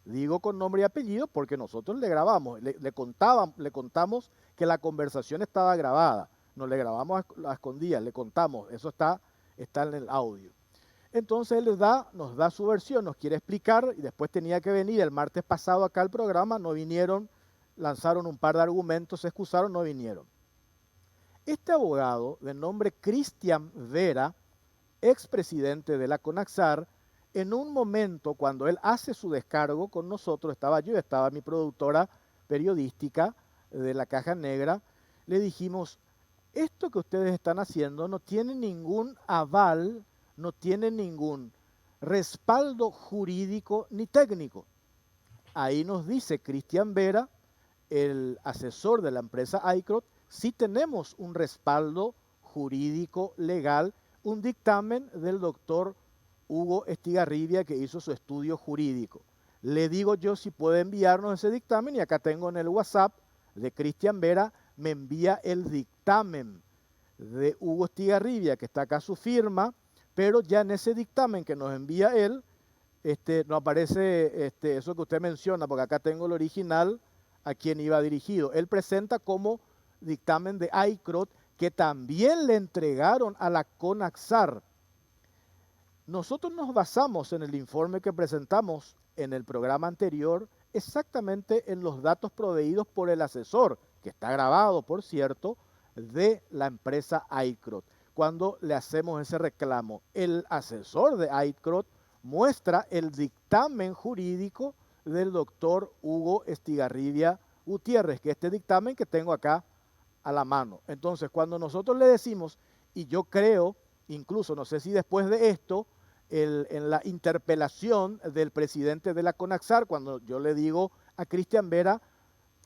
Digo con nombre y apellido porque nosotros le grabamos, le contamos que la conversación estaba grabada. No le grabamos a escondidas, le contamos, eso está en el audio. Entonces él nos da su versión, nos quiere explicar y después tenía que venir el martes pasado acá al programa, no vinieron, lanzaron un par de argumentos, se excusaron, no vinieron. Este abogado de nombre Cristian Vera, expresidente de la CONACSAR, en un momento cuando él hace su descargo con nosotros, estaba mi productora periodística de la Caja Negra, le dijimos, esto que ustedes están haciendo no tiene ningún aval, no tiene ningún respaldo jurídico ni técnico. Ahí nos dice Cristian Vera, el asesor de la empresa Aikrot, sí tenemos un respaldo jurídico legal, un dictamen del doctor Hugo Estigarribia que hizo su estudio jurídico. Le digo yo si puede enviarnos ese dictamen y acá tengo en el WhatsApp de Cristian Vera, me envía el dictamen de Hugo Estigarribia, que está acá su firma, pero ya en ese dictamen que nos envía él, no aparece eso que usted menciona, porque acá tengo el original a quien iba dirigido. Él presenta como dictamen de Aikrot, que también le entregaron a la CONACSAR. Nosotros nos basamos en el informe que presentamos en el programa anterior exactamente en los datos proveídos por el asesor, que está grabado, por cierto, de la empresa Aikrot. Cuando le hacemos ese reclamo, el asesor de Aikrot muestra el dictamen jurídico del doctor Hugo Estigarribia Gutiérrez, que este dictamen que tengo acá a la mano. Entonces, cuando nosotros le decimos, y yo creo, incluso no sé si después de esto, en la interpelación del presidente de la CONACSAR, cuando yo le digo a Cristian Vera,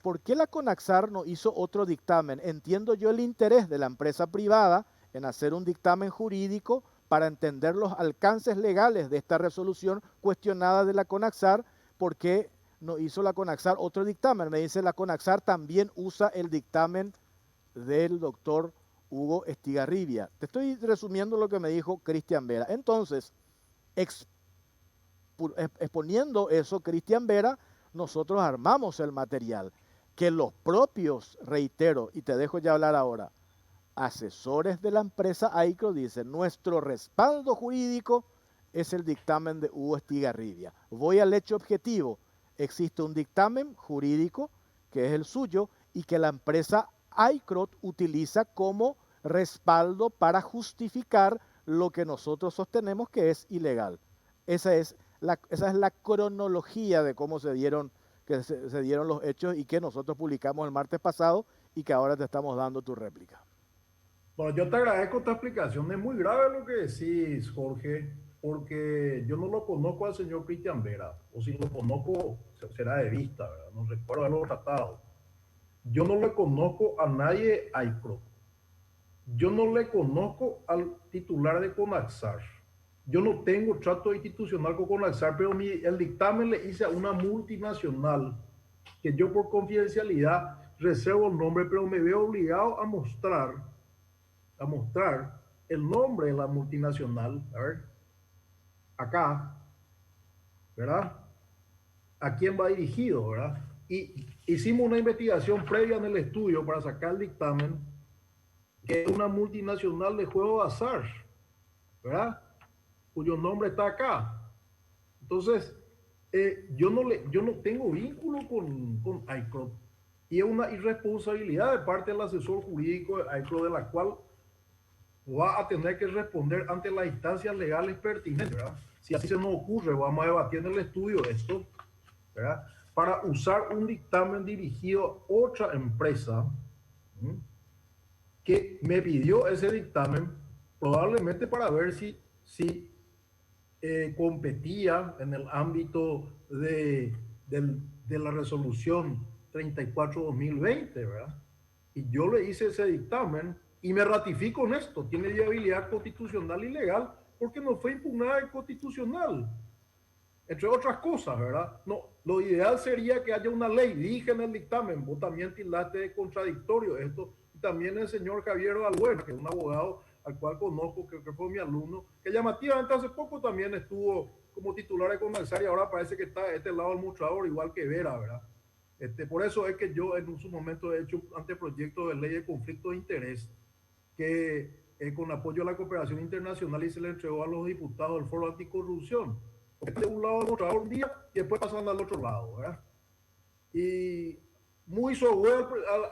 ¿por qué la CONACSAR no hizo otro dictamen? Entiendo yo el interés de la empresa privada en hacer un dictamen jurídico para entender los alcances legales de esta resolución cuestionada de la CONACSAR. ¿Por qué no hizo la CONACSAR otro dictamen? Me dice la CONACSAR también usa el dictamen del doctor Hugo Estigarribia. Te estoy resumiendo lo que me dijo Cristian Vera. Entonces, exponiendo eso, Cristian Vera, nosotros armamos el material que los propios, reitero, y te dejo ya hablar ahora, asesores de la empresa Aikrot dicen, nuestro respaldo jurídico es el dictamen de Hugo Estigarribia. Voy al hecho objetivo. Existe un dictamen jurídico que es el suyo y que la empresa Aikrot utiliza como respaldo para justificar lo que nosotros sostenemos que es ilegal. Esa es la cronología de cómo se dieron los hechos y que nosotros publicamos el martes pasado y que ahora te estamos dando tu réplica. Bueno, yo te agradezco esta explicación. Es muy grave lo que decís, Jorge, porque yo no lo conozco al señor Cristian Vera, o si lo conozco será de vista, ¿verdad? No recuerdo haberlo tratado. Yo no le conozco a nadie Aikrot. Yo no le conozco al titular de CONACSAR. Yo no tengo trato institucional con CONACSAR, pero el dictamen le hice a una multinacional que yo por confidencialidad reservo el nombre, pero me veo obligado a mostrar el nombre de la multinacional. A ver, acá, ¿verdad? ¿A quién va dirigido, verdad? Y hicimos una investigación previa en el estudio para sacar el dictamen, que es una multinacional de juego de azar, ¿verdad? Cuyo nombre está acá. Entonces, yo no tengo vínculo con Aikrot. Y es una irresponsabilidad de parte del asesor jurídico de Aikrot, de la cual va a tener que responder ante las instancias legales pertinentes, ¿verdad? Si así se nos ocurre, vamos a debatir en el estudio esto, ¿verdad? Para usar un dictamen dirigido a otra empresa, ¿sí?, que me pidió ese dictamen, probablemente para ver si competía en el ámbito de la resolución 34-2020, ¿verdad? Y yo le hice ese dictamen y me ratifico en esto, tiene viabilidad constitucional y legal porque no fue impugnada en constitucional, entre otras cosas, ¿verdad? No, lo ideal sería que haya una ley, dije en el dictamen, vos también tildaste de contradictorio esto, y también el señor Javier Balbuena, que es un abogado al cual conozco, que fue mi alumno, que llamativamente hace poco también estuvo como titular de Conaxar y ahora parece que está de este lado del mostrador, igual que Vera, ¿verdad? Por eso es que yo en su momento he hecho un anteproyecto de ley de conflicto de interés que con apoyo a la cooperación internacional y se le entregó a los diputados del Foro Anticorrupción. De un lado del mostrador un día y después pasan al otro lado, ¿verdad? Y muy software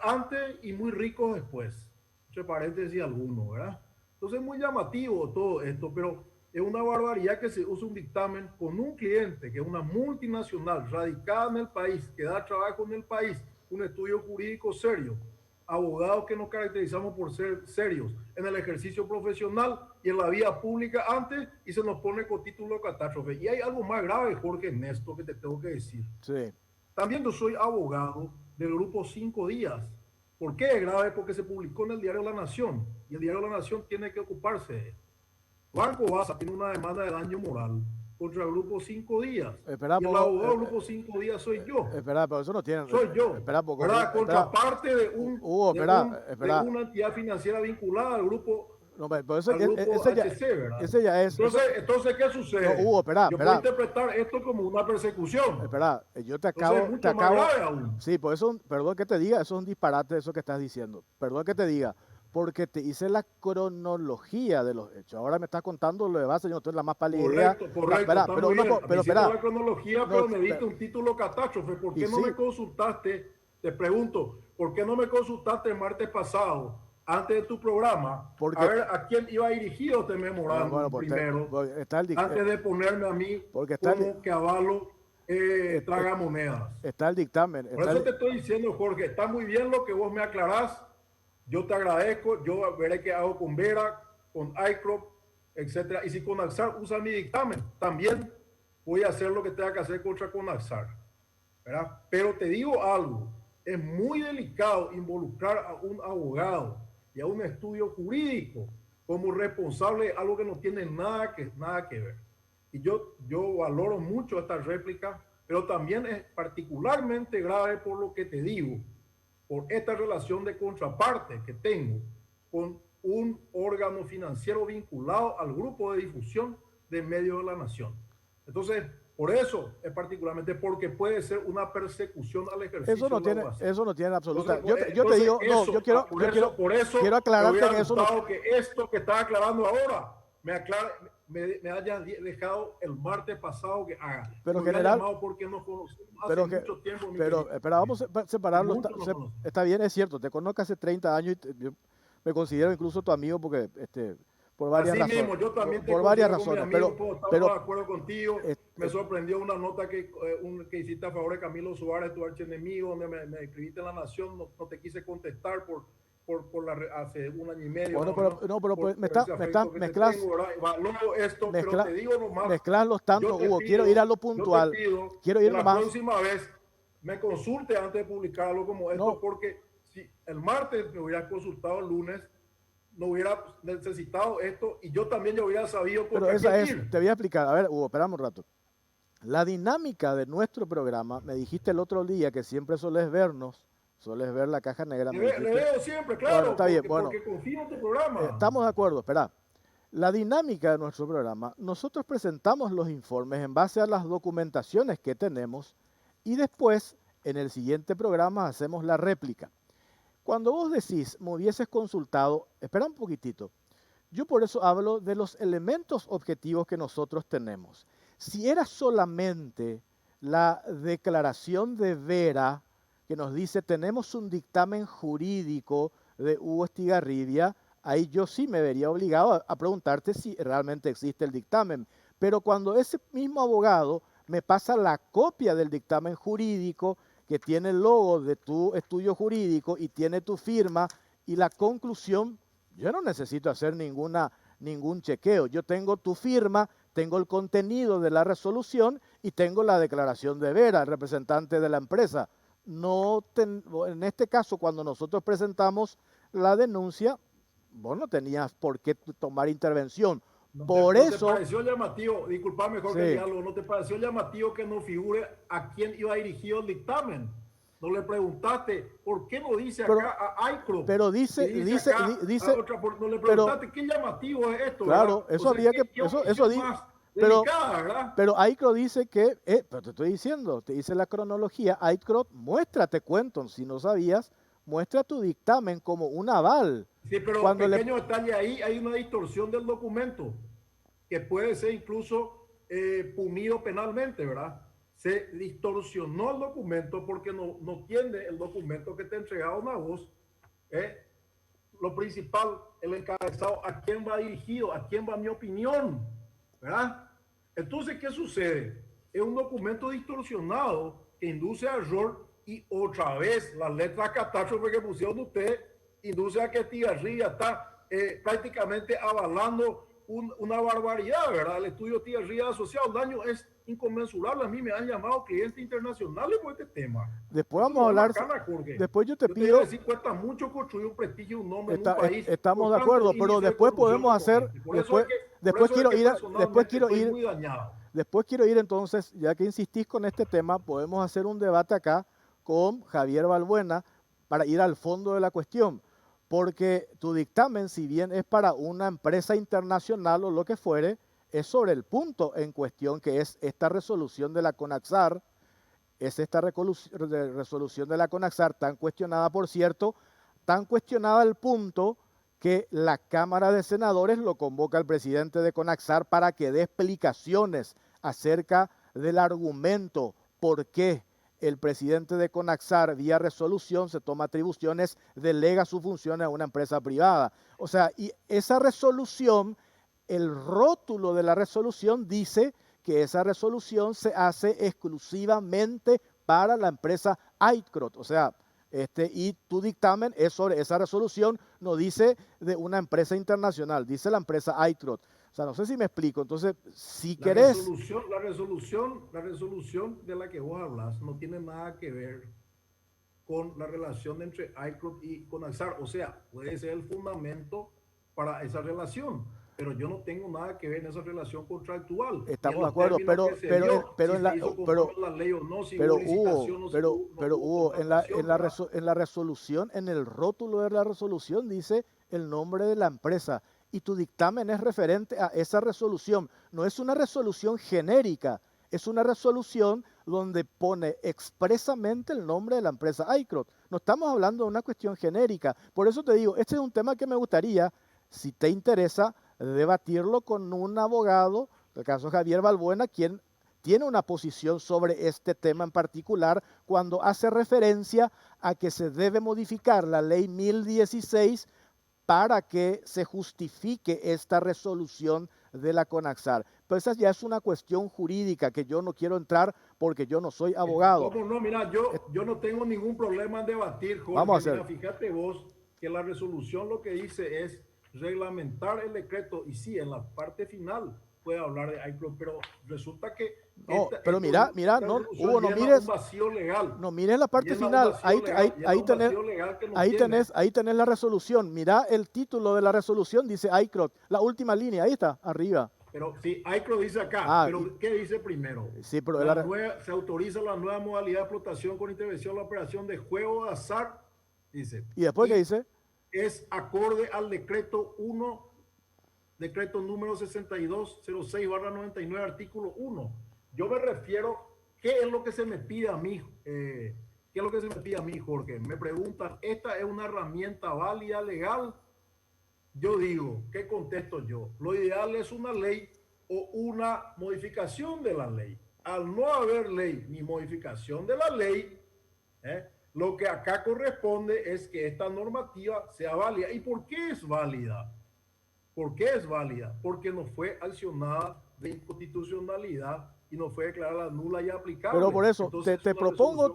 antes y muy ricos después, entre paréntesis algunos, ¿verdad? Entonces es muy llamativo todo esto, pero es una barbaridad que se use un dictamen con un cliente que es una multinacional radicada en el país, que da trabajo en el país, un estudio jurídico serio, abogados que nos caracterizamos por ser serios en el ejercicio profesional y en la vida pública antes, y se nos pone con título de catástrofe. Y hay algo más grave, Jorge Ernesto, que te tengo que decir. Sí. También yo soy abogado del grupo 5 días. ¿Por qué es grave? Porque se publicó en el Diario La Nación y el Diario La Nación tiene que ocuparse de esto. Banco Basa tiene una demanda de daño moral contra el grupo 5 días. Espera, y el abogado del grupo 5 días soy yo. Espera, pero eso no tiene. Soy yo. Espera, poco. ¿Verdad? Contraparte de, de una entidad financiera vinculada al grupo. No, pero eso, al grupo ese ya es. Entonces, ¿qué sucede? No, Hugo, espera, yo puedo interpretar esto como una persecución. Espera, yo te acabo. Entonces, te acabo. Sí, por eso, perdón que te diga, eso es un disparate eso que estás diciendo. Perdón que te diga. Porque te hice la cronología de los hechos. Ahora me estás contando lo de base, yo no tengo la más pálida idea. Correcto. Espera, pero espera. La cronología, pero me diste un título catástrofe. ¿Por qué no me consultaste? Te pregunto, ¿por qué no me consultaste el martes pasado, antes de tu programa, a ver a quién iba dirigido este memorándum primero, antes de ponerme a mí como que avalo tragamonedas? Está el dictamen. Por eso te estoy diciendo, Jorge, está muy bien lo que vos me aclarás. Yo te agradezco, yo veré qué hago con Vera, con iCrop, etcétera. Y si Conaxar usa mi dictamen, también voy a hacer lo que tenga que hacer contra Conaxar, ¿verdad? Pero te digo algo, es muy delicado involucrar a un abogado y a un estudio jurídico como responsable de algo que no tiene nada que ver. Y yo valoro mucho esta réplica, pero también es particularmente grave por lo que te digo, por esta relación de contraparte que tengo con un órgano financiero vinculado al grupo de difusión de medios de la nación. Entonces, por eso es particularmente porque puede ser una persecución al ejercicio. Eso no tiene absoluta. Entonces, yo te digo, eso, no, quiero aclararte que eso no. Que esto que estás aclarando ahora me hayan dejado el martes pasado que haga. Pero en general, porque nos conocemos hace mucho tiempo. Pero vamos a separarlo. Está bien, es cierto, te conozco hace 30 años y yo me considero incluso tu amigo porque por varias razones. Mismo, yo también por varias razones. Amigo, pero de acuerdo contigo. Me sorprendió una nota que hiciste a favor de Camilo Suárez, tu archienemigo, donde me escribiste en La Nación, no te quise contestar hace un año y medio. Bueno, pero mezclas. Pero te digo nomás. Mezclas los tantos, Hugo. Quiero ir a lo puntual. Quiero ir nomás. La próxima vez me consulte antes de publicar algo como esto, porque si el martes me hubiera consultado el lunes, no hubiera necesitado esto y yo también ya hubiera sabido por qué. Te voy a explicar. A ver, Hugo, esperamos un rato. La dinámica de nuestro programa, me dijiste el otro día que siempre sueles vernos. Sueles ver la caja negra. Le veo siempre, claro. Bueno, está bien, porque confío en tu programa. Estamos de acuerdo, espera. La dinámica de nuestro programa, nosotros presentamos los informes en base a las documentaciones que tenemos y después, en el siguiente programa, hacemos la réplica. Cuando vos decís, me hubieses consultado, espera un poquitito. Yo por eso hablo de los elementos objetivos que nosotros tenemos. Si era solamente la declaración de Vera, que nos dice tenemos un dictamen jurídico de Hugo Estigarribia, ahí yo sí me vería obligado a preguntarte si realmente existe el dictamen. Pero cuando ese mismo abogado me pasa la copia del dictamen jurídico que tiene el logo de tu estudio jurídico y tiene tu firma y la conclusión, yo no necesito hacer ningún chequeo. Yo tengo tu firma, tengo el contenido de la resolución y tengo la declaración de Vera, el representante de la empresa. En este caso, cuando nosotros presentamos la denuncia, vos no tenías por qué tomar intervención. Por eso... ¿No te pareció llamativo, disculpame mejor que diga algo, no te pareció llamativo que no figure a quién iba dirigido el dictamen? No le preguntaste, ¿por qué no dice acá a ICRO? Pero dice no le preguntaste, ¿qué llamativo es esto? Claro, ¿verdad? Eso habría que... Pero ICRO dice que, pero te estoy diciendo, te dice la cronología, ICRO muestra, te cuento, si no sabías, muestra tu dictamen como un aval. Sí, pero cuando pequeño detalle ahí, hay una distorsión del documento que puede ser incluso punido penalmente, ¿verdad? Se distorsionó el documento porque no tiene el documento que te entregaron a vos. Lo principal, el encabezado, a quién va dirigido, a quién va mi opinión, ¿verdad? Entonces, ¿qué sucede? Es un documento distorsionado que induce a error y otra vez las letras catástrofe que pusieron ustedes induce a que Estigarribia está prácticamente avalando una barbaridad, ¿verdad? El estudio Estigarribia asociado al daño es inconmensurable. A mí me han llamado clientes internacionales por este tema. Después vamos a hablar. Después yo te pido. Decir, cuesta mucho construir un prestigio, un nombre en un país. Estamos de acuerdo, pero después podemos hacer. Después quiero ir entonces, ya que insistís con este tema, podemos hacer un debate acá con Javier Balbuena para ir al fondo de la cuestión. Porque tu dictamen, si bien es para una empresa internacional o lo que fuere, es sobre el punto en cuestión que es esta resolución de la CONAXAR, es esta resolución de la CONAXAR tan cuestionada, por cierto, tan cuestionada al punto que la Cámara de Senadores lo convoca al presidente de CONAXAR para que dé explicaciones acerca del argumento por qué el presidente de CONAXAR, vía resolución, se toma atribuciones, delega sus funciones a una empresa privada. O sea, y esa resolución, el rótulo de la resolución dice que esa resolución se hace exclusivamente para la empresa ICROT. O sea, y tu dictamen es sobre esa resolución, no dice de una empresa internacional, dice la empresa ICROT. O sea, no sé si me explico. Entonces, si querés... La resolución de la que vos hablas no tiene nada que ver con la relación entre ICROT y CONAXAR. O sea, puede ser el fundamento para esa relación, pero yo no tengo nada que ver en esa relación contractual. Estamos de acuerdo, Hugo, en la resolución, en el rótulo de la resolución dice el nombre de la empresa. Y tu dictamen es referente a esa resolución. No es una resolución genérica, es una resolución donde pone expresamente el nombre de la empresa ICROT. No estamos hablando de una cuestión genérica. Por eso te digo, este es un tema que me gustaría, si te interesa, debatirlo con un abogado, en el caso Javier Balbuena, quien tiene una posición sobre este tema en particular cuando hace referencia a que se debe modificar la ley 1016 para que se justifique esta resolución de la CONAXAR. Pero esa ya es una cuestión jurídica que yo no quiero entrar porque yo no soy abogado. ¿Cómo no? Mira, yo no tengo ningún problema en debatir, Jorge. Vamos a hacer. Mira, fíjate vos que la resolución lo que dice es reglamentar el decreto, y sí, en la parte final puede hablar de ICROT, pero resulta que... No, pero mira, Hugo, no mires... No mires la parte final, ahí tenés la resolución, mira el título de la resolución, dice ICROT, la última línea, ahí está, arriba. Pero sí, ICROT dice acá, pero ¿qué dice primero? Sí, pero se autoriza la nueva modalidad de explotación con intervención en la operación de juego de azar, dice. ¿Y después qué dice? Es acorde al decreto decreto número 6206/99, artículo 1. Yo me refiero, ¿qué es lo que se me pide a mí? ¿Qué es lo que se me pide a mí, Jorge? Me preguntan, ¿esta es una herramienta válida, legal? Yo digo, ¿qué contesto yo? Lo ideal es una ley o una modificación de la ley. Al no haber ley ni modificación de la ley, lo que acá corresponde es que esta normativa sea válida. ¿Y por qué es válida? ¿Por qué es válida? Porque no fue accionada de inconstitucionalidad y no fue declarada nula y aplicable. Pero por eso, entonces, te propongo,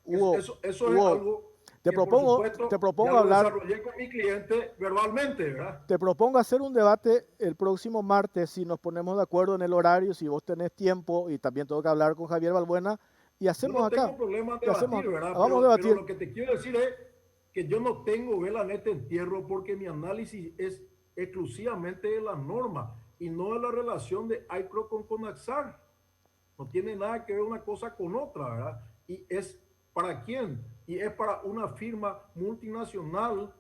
Hugo, eso es algo Te propongo ya hablar. Lo desarrollé con mi cliente verbalmente, ¿verdad? Te propongo hacer un debate el próximo martes, si nos ponemos de acuerdo en el horario, si vos tenés tiempo, y también tengo que hablar con Javier Balbuena, y hacemos Yo no acá. tengo problema en Y hacemos, debatir, ¿verdad? vamos a debatir. Pero lo que te quiero decir es que yo no tengo vela en este entierro porque mi análisis es exclusivamente de la norma y no de la relación de ICRO con Conaxar. No tiene nada que ver una cosa con otra, ¿verdad? Y es para quién. Y es para una firma multinacional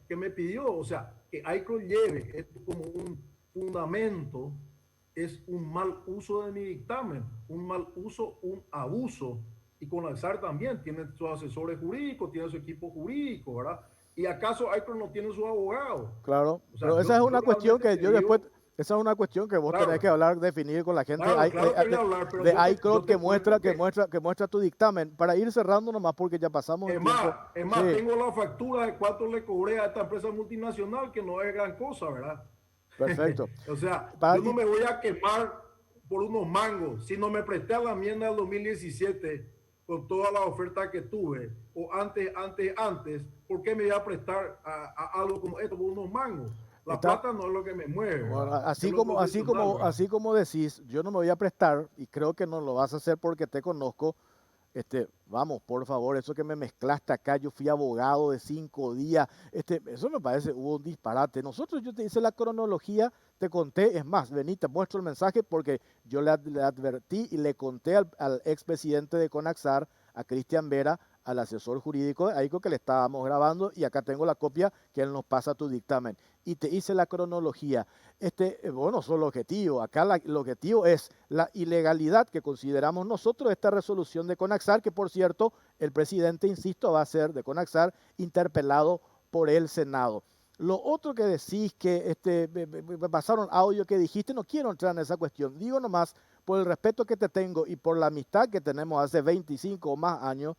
que me pidió, o sea, que ICRO lleve esto como un fundamento, es un mal uso de mi dictamen, un mal uso, un abuso. Y con Alzar también tiene sus asesores jurídicos, tiene su equipo jurídico, ¿verdad? ¿Y acaso ICRO no tiene su abogado? Claro, O sea, pero esa es una cuestión que yo después, digo, esa es una cuestión que vos claro, tenés que hablar, definir con la gente claro que voy a hablar, pero de yo iCloud te cuento que muestra tu dictamen. Para ir cerrando nomás porque ya pasamos el tiempo. Es Sí, más, tengo la factura de cuánto le cobré a esta empresa multinacional, que no es gran cosa, ¿verdad? perfecto. O sea, Para, yo no me voy a quemar por unos mangos. Si no me presté a la enmienda del 2017 con todas las ofertas que tuve, o antes, ¿por qué me voy a prestar a algo como esto por unos mangos? La plata no es lo que me mueve, bueno, ¿verdad? Es lo profesional, ¿verdad? así como decís, yo no me voy a prestar, y creo que no lo vas a hacer porque te conozco. Vamos, por favor, eso que me mezclaste acá, yo fui abogado de 5 días, eso me parece, hubo un disparate. Nosotros, yo te hice la cronología, te conté, es más, vení, te muestro el mensaje porque yo le advertí y le conté al expresidente de Conaxar, a Cristian Vera, al asesor jurídico de AICO, que le estábamos grabando, y acá tengo la copia que él nos pasa tu dictamen. Y te hice la cronología. Bueno, solo objetivo. Acá el objetivo es la ilegalidad que consideramos nosotros de esta resolución de Conaxar, que por cierto, el presidente, insisto, va a ser de Conaxar interpelado por el Senado. Lo otro que decís, que me pasaron audio que dijiste, no quiero entrar en esa cuestión. Digo nomás, por el respeto que te tengo y por la amistad que tenemos hace 25 o más años,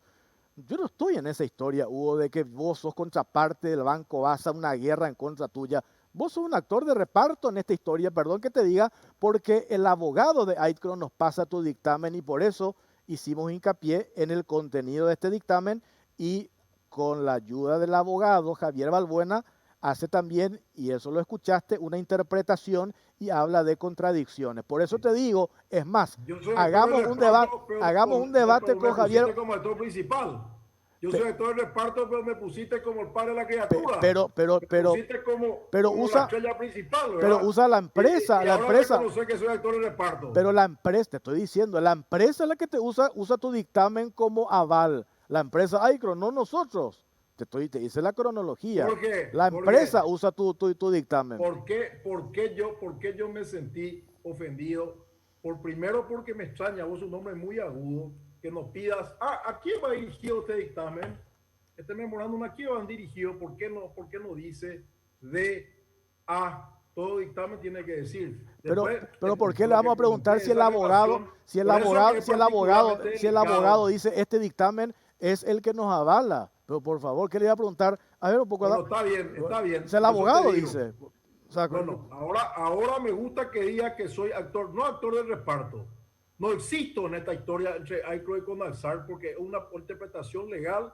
yo no estoy en esa historia, Hugo, de que vos sos contraparte del Banco Basa, una guerra en contra tuya. Vos sos un actor de reparto en esta historia, perdón que te diga, porque el abogado de ICRO nos pasa tu dictamen y por eso hicimos hincapié en el contenido de este dictamen y con la ayuda del abogado Javier Balbuena hace también, y eso lo escuchaste, una interpretación y habla de contradicciones. Por eso te digo, es más, hagamos un debate con Javier. Como actor principal. Yo soy actor de reparto, pero me pusiste como el padre de la criatura. Pero usa, la estrella principal, ¿verdad? Pero usa la empresa, la empresa. Que soy actor de reparto. Pero la empresa, te estoy diciendo, la empresa es la que te usa tu dictamen como aval. La empresa ICRO, no nosotros. Te hice la cronología. ¿Por qué? La empresa usa tu dictamen. ¿Por qué yo me sentí ofendido? Primero porque me extraña, vos un nombre muy agudo, que nos pidas, ¿a quién va dirigido este dictamen? Este memorándum, ¿a quién van dirigido? ¿Por qué no dice todo dictamen tiene que decir? Después, pero ¿por qué le vamos a preguntar si el abogado dice este dictamen es el que nos avala? Pero por favor, ¿qué le iba a preguntar? A ver un poco. Bueno, está bien. El abogado dice. O sea, bueno, ahora me gusta que diga que soy actor, no actor de reparto. No existo en esta historia entre ICRO y Conaxar porque es una interpretación legal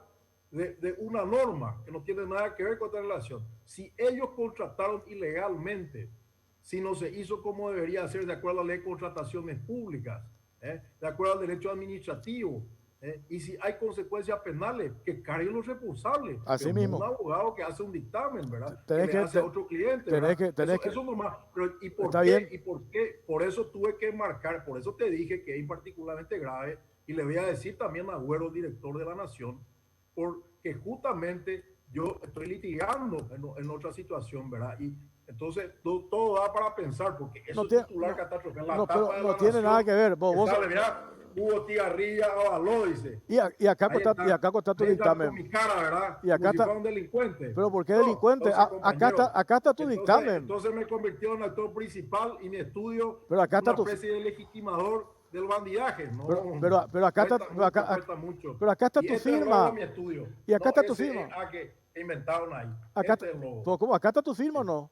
de una norma que no tiene nada que ver con esta relación. Si ellos contrataron ilegalmente, si no se hizo como debería ser de acuerdo a la ley de contrataciones públicas, de acuerdo al derecho administrativo, y si hay consecuencias penales, que carguen los responsables. Así mismo. Un abogado que hace un dictamen, ¿verdad? Tenés que le hace a otro cliente. Eso nomás. Pero, ¿y por qué? Por eso tuve que marcar, por eso te dije que es particularmente grave, y le voy a decir también a Agüero, director de La Nación, porque justamente yo estoy litigando en otra situación, ¿verdad? Y entonces todo da para pensar, porque eso es titular catástrofe. No tiene nada que ver. Vos Hugo Tigarrilla avaló, dice. Y acá está tu dictamen. Con mi cara, ¿verdad? Y acá está un delincuente. Pero ¿por qué delincuente? Acá está tu dictamen. Entonces me convirtió en actor principal y mi estudio pero acá está una especie de legitimador del bandidaje. No, pero acá está pero acá está tu firma. Y acá está tu firma. Que inventaron ahí. Acá ¿cómo? Acá está tu firma o no?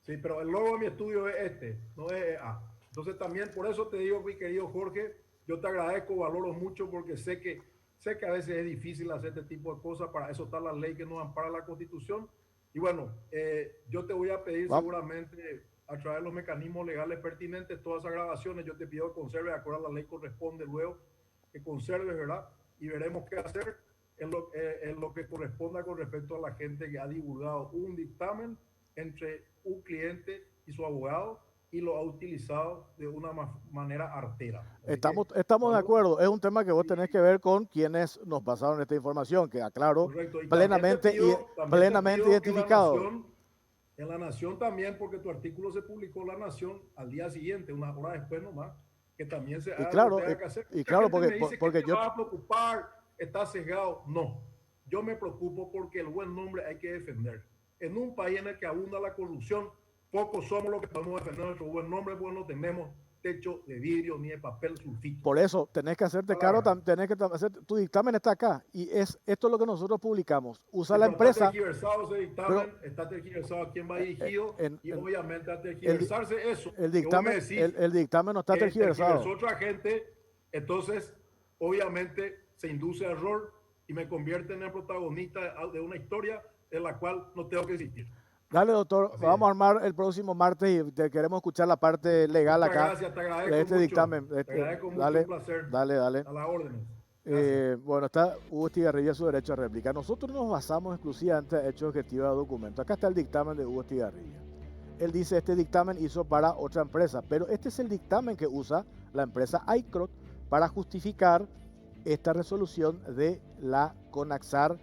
Sí, pero el logo de mi estudio es no es Entonces también por eso te digo, mi querido Jorge, yo te agradezco, valoro mucho porque sé que Sé que a veces es difícil hacer este tipo de cosas, para eso está la ley que nos ampara la Constitución. Y bueno, yo te voy a pedir seguramente a través de los mecanismos legales pertinentes todas esas grabaciones. Yo te pido que conserves, de acuerdo a la ley corresponde luego, que conserves, ¿verdad? Y veremos qué hacer en lo que corresponda con respecto a la gente que ha divulgado un dictamen entre un cliente y su abogado y lo ha utilizado de una manera artera. Estamos de acuerdo. Es un tema que vos tenés que ver con quienes nos pasaron esta información, que aclaro, plenamente identificado. En La Nación también, porque tu artículo se publicó en La Nación al día siguiente, una hora después nomás, que también se haga lo que tenga que hacer. Y claro, porque te vas a preocupar, estás sesgado. No, yo me preocupo porque el buen nombre hay que defender. En un país en el que abunda la corrupción, pocos somos los que podemos defender nuestro buen nombre, porque no tenemos techo de vidrio ni de papel sulfito. Por eso tenés que hacerte caro, tenés que hacer, tu dictamen está acá y esto es lo que nosotros publicamos. Usa la empresa. Está tergiversado ese dictamen, está tergiversado a quién va dirigido y obviamente a tergiversarse eso. El dictamen no está tergiversado. Otra gente, entonces obviamente se induce a error y me convierte en el protagonista de una historia en la cual no tengo que existir. Dale, doctor, vamos a armar el próximo martes y te queremos escuchar la parte legal acá. Gracias, te agradezco de este mucho. dictamen. Te agradezco mucho, un placer. Dale. A las órdenes. Bueno, está Hugo Estigarribia, su derecho a réplica. Nosotros nos basamos exclusivamente en hechos objetivos de documento. Acá está el dictamen de Hugo Estigarribia. Él dice, este dictamen hizo para otra empresa, pero este es el dictamen que usa la empresa ICROT para justificar esta resolución de la CONAXAR,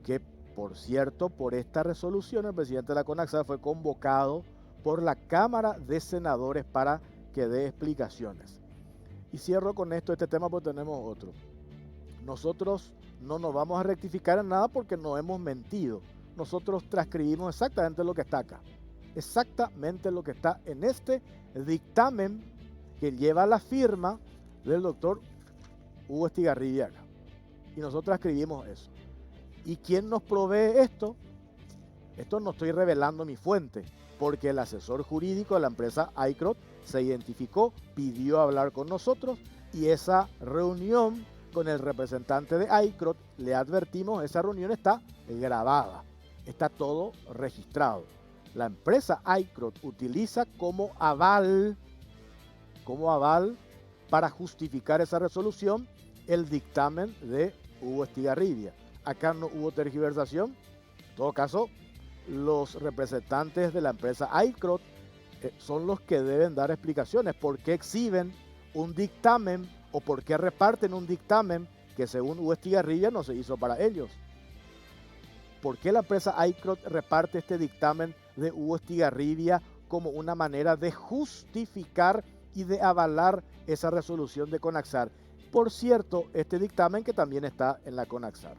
que por cierto, por esta resolución el presidente de la CONAXAR fue convocado por la Cámara de Senadores para que dé explicaciones. Y cierro con este tema porque tenemos otro. Nosotros no nos vamos a rectificar en nada porque no hemos mentido. Nosotros transcribimos exactamente lo que está acá. Exactamente lo que está en este dictamen que lleva la firma del doctor Hugo Estigarribia. Y nosotros escribimos eso. ¿Y quién nos provee esto? Esto no estoy revelando mi fuente, porque el asesor jurídico de la empresa ICROT se identificó, pidió hablar con nosotros y esa reunión con el representante de ICROT, le advertimos, esa reunión está grabada, está todo registrado. La empresa ICROT utiliza como aval para justificar esa resolución el dictamen de Hugo Estigarribia. Acá no hubo tergiversación. En todo caso, los representantes de la empresa ICROT son los que deben dar explicaciones por qué exhiben un dictamen o por qué reparten un dictamen que según Hugo Estigarribia no se hizo para ellos. ¿Por qué la empresa ICROT reparte este dictamen de Hugo Estigarribia como una manera de justificar y de avalar esa resolución de CONAXAR? Por cierto, este dictamen que también está en la CONAXAR.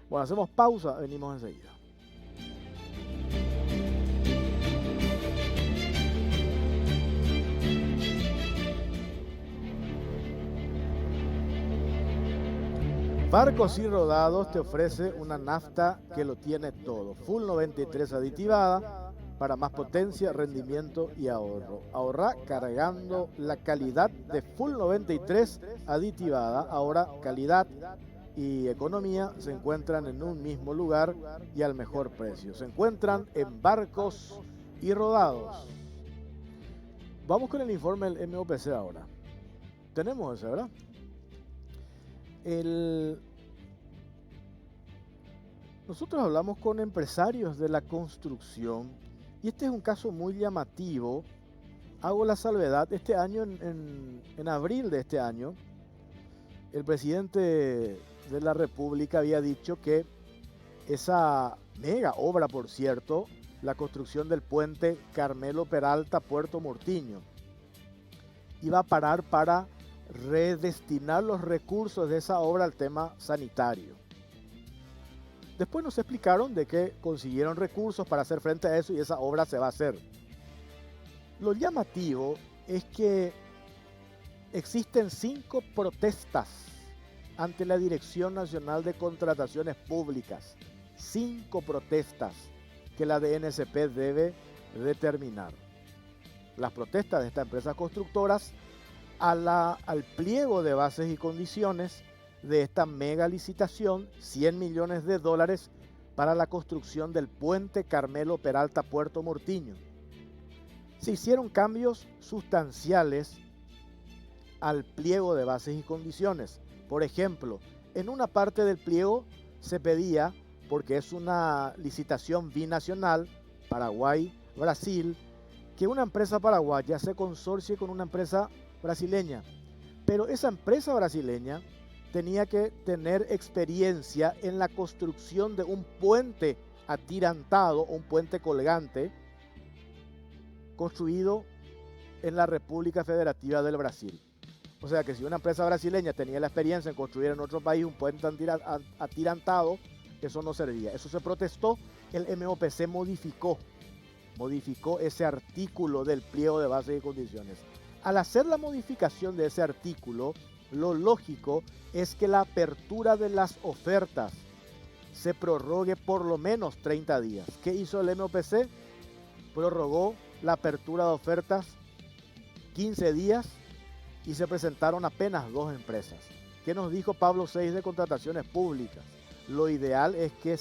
Bueno, hacemos pausa, venimos enseguida. Barcos y Rodados te ofrece una nafta que lo tiene todo. Full 93 aditivada para más potencia, rendimiento y ahorro. Ahorra cargando la calidad de Full 93 aditivada. Ahora calidad y economía se encuentran en un mismo lugar y al mejor precio. Se encuentran en Barcos y Rodados. Vamos con el informe del MOPC ahora. Tenemos ese, ¿verdad? Nosotros hablamos con empresarios de la construcción y este es un caso muy llamativo. Hago la salvedad, este año, en abril de este año, el presidente de la República había dicho que esa mega obra, por cierto, la construcción del puente Carmelo Peralta Puerto Mortiño, iba a parar para redestinar los recursos de esa obra al tema sanitario. Después nos explicaron de que consiguieron recursos para hacer frente a eso y esa obra se va a hacer. Lo llamativo es que existen 5 protestas ante la Dirección Nacional de Contrataciones Públicas. 5 protestas que la DNSP debe determinar. Las protestas de estas empresas constructoras al pliego de bases y condiciones de esta mega licitación, $100 millones para la construcción del puente Carmelo Peralta Puerto Murtiño. Se hicieron cambios sustanciales al pliego de bases y condiciones. Por ejemplo, en una parte del pliego se pedía, porque es una licitación binacional, Paraguay-Brasil, que una empresa paraguaya se consorcie con una empresa brasileña. Pero esa empresa brasileña tenía que tener experiencia en la construcción de un puente atirantado, un puente colgante, construido en la República Federativa del Brasil. O sea que si una empresa brasileña tenía la experiencia en construir en otro país un puente atirantado, eso no servía. Eso se protestó, el MOPC modificó ese artículo del pliego de bases y condiciones. Al hacer la modificación de ese artículo, lo lógico es que la apertura de las ofertas se prorrogue por lo menos 30 días. ¿Qué hizo el MOPC? Prorrogó la apertura de ofertas 15 días y se presentaron apenas 2 empresas. ¿Qué nos dijo Pablo Seix de Contrataciones Públicas? Lo ideal es que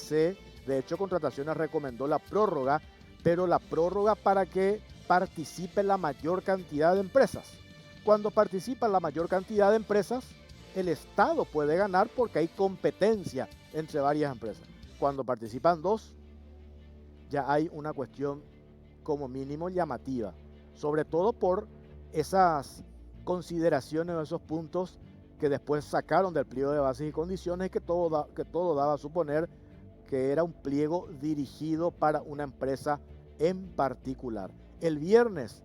de hecho Contrataciones recomendó la prórroga, pero la prórroga para que participe la mayor cantidad de empresas. Cuando participa la mayor cantidad de empresas, el Estado puede ganar porque hay competencia entre varias empresas. Cuando participan 2, ya hay una cuestión como mínimo llamativa, sobre todo por esas consideraciones o esos puntos que después sacaron del pliego de bases y condiciones, que todo daba a suponer que era un pliego dirigido para una empresa en particular. El viernes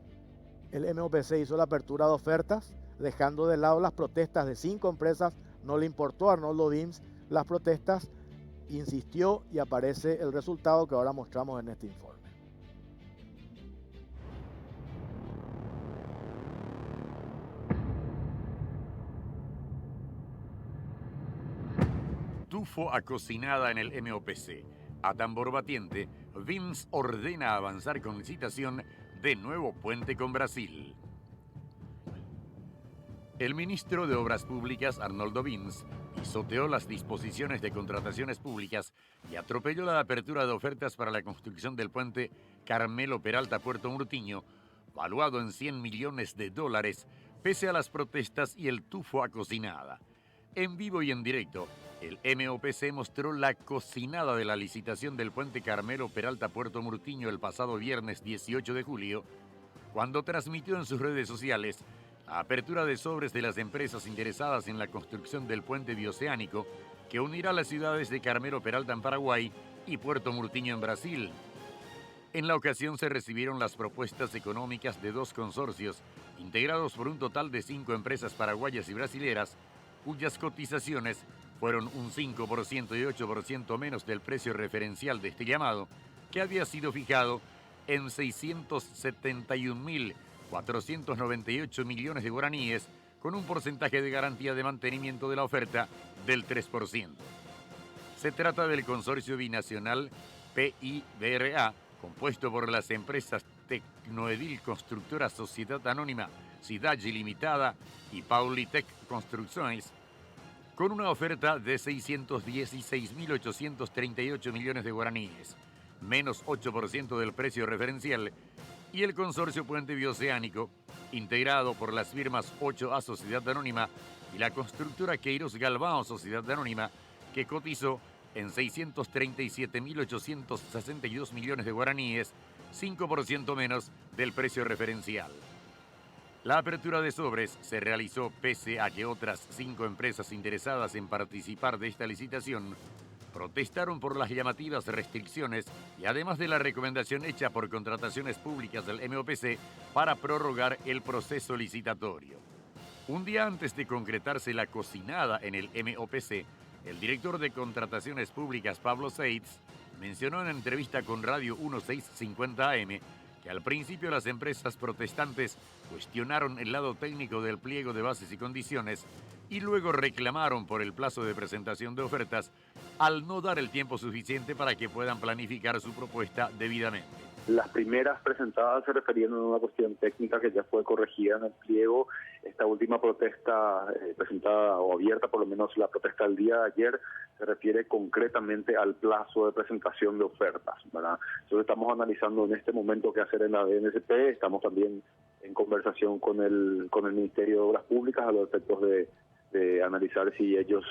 el MOPC hizo la apertura de ofertas, dejando de lado las protestas de 5 empresas. No le importó a Arnoldo Wims las protestas, insistió y aparece el resultado que ahora mostramos en este informe. Tufo a cocinada en el MOPC. A tambor batiente, Wims ordena avanzar con licitación de nuevo puente con Brasil. El ministro de Obras Públicas, Arnoldo Wims, pisoteó las disposiciones de contrataciones públicas y atropelló la apertura de ofertas para la construcción del puente Carmelo Peralta Puerto Murtiño, valuado en $100 millones, pese a las protestas y el tufo a cocinada. En vivo y en directo, el MOPC mostró la cocinada de la licitación del puente Carmelo Peralta Puerto Murtiño el pasado viernes 18 de julio, cuando transmitió en sus redes sociales la apertura de sobres de las empresas interesadas en la construcción del puente bioceánico que unirá las ciudades de Carmelo Peralta en Paraguay y Puerto Murtiño en Brasil. En la ocasión se recibieron las propuestas económicas de 2 consorcios, integrados por un total de 5 empresas paraguayas y brasileras, cuyas cotizaciones fueron un 5% y 8% menos del precio referencial de este llamado, que había sido fijado en 671.498 millones de guaraníes, con un porcentaje de garantía de mantenimiento de la oferta del 3%. Se trata del consorcio binacional PIBRA, compuesto por las empresas Tecnoedil Constructora Sociedad Anónima, Cidade Limitada y Paulitec Construcciones, con una oferta de 616.838 millones de guaraníes, menos 8% del precio referencial, y el consorcio Puente Bioceánico, integrado por las firmas 8A Sociedad Anónima y la constructora Queiroz Galvão Sociedad Anónima, que cotizó en 637.862 millones de guaraníes, 5% menos del precio referencial. La apertura de sobres se realizó pese a que otras 5 empresas interesadas en participar de esta licitación protestaron por las llamativas restricciones y además de la recomendación hecha por Contrataciones Públicas del MOPC para prorrogar el proceso licitatorio. Un día antes de concretarse la cocinada en el MOPC, el director de Contrataciones Públicas, Pablo Seix, mencionó en entrevista con Radio 1650 AM que al principio las empresas protestantes cuestionaron el lado técnico del pliego de bases y condiciones y luego reclamaron por el plazo de presentación de ofertas al no dar el tiempo suficiente para que puedan planificar su propuesta debidamente. Las primeras presentadas se referían a una cuestión técnica que ya fue corregida en el pliego. Esta última protesta presentada o abierta, por lo menos la protesta del día de ayer, se refiere concretamente al plazo de presentación de ofertas, ¿verdad? Entonces estamos analizando en este momento qué hacer en la BNSP. Estamos también en conversación con el Ministerio de Obras Públicas a los efectos de analizar si ellos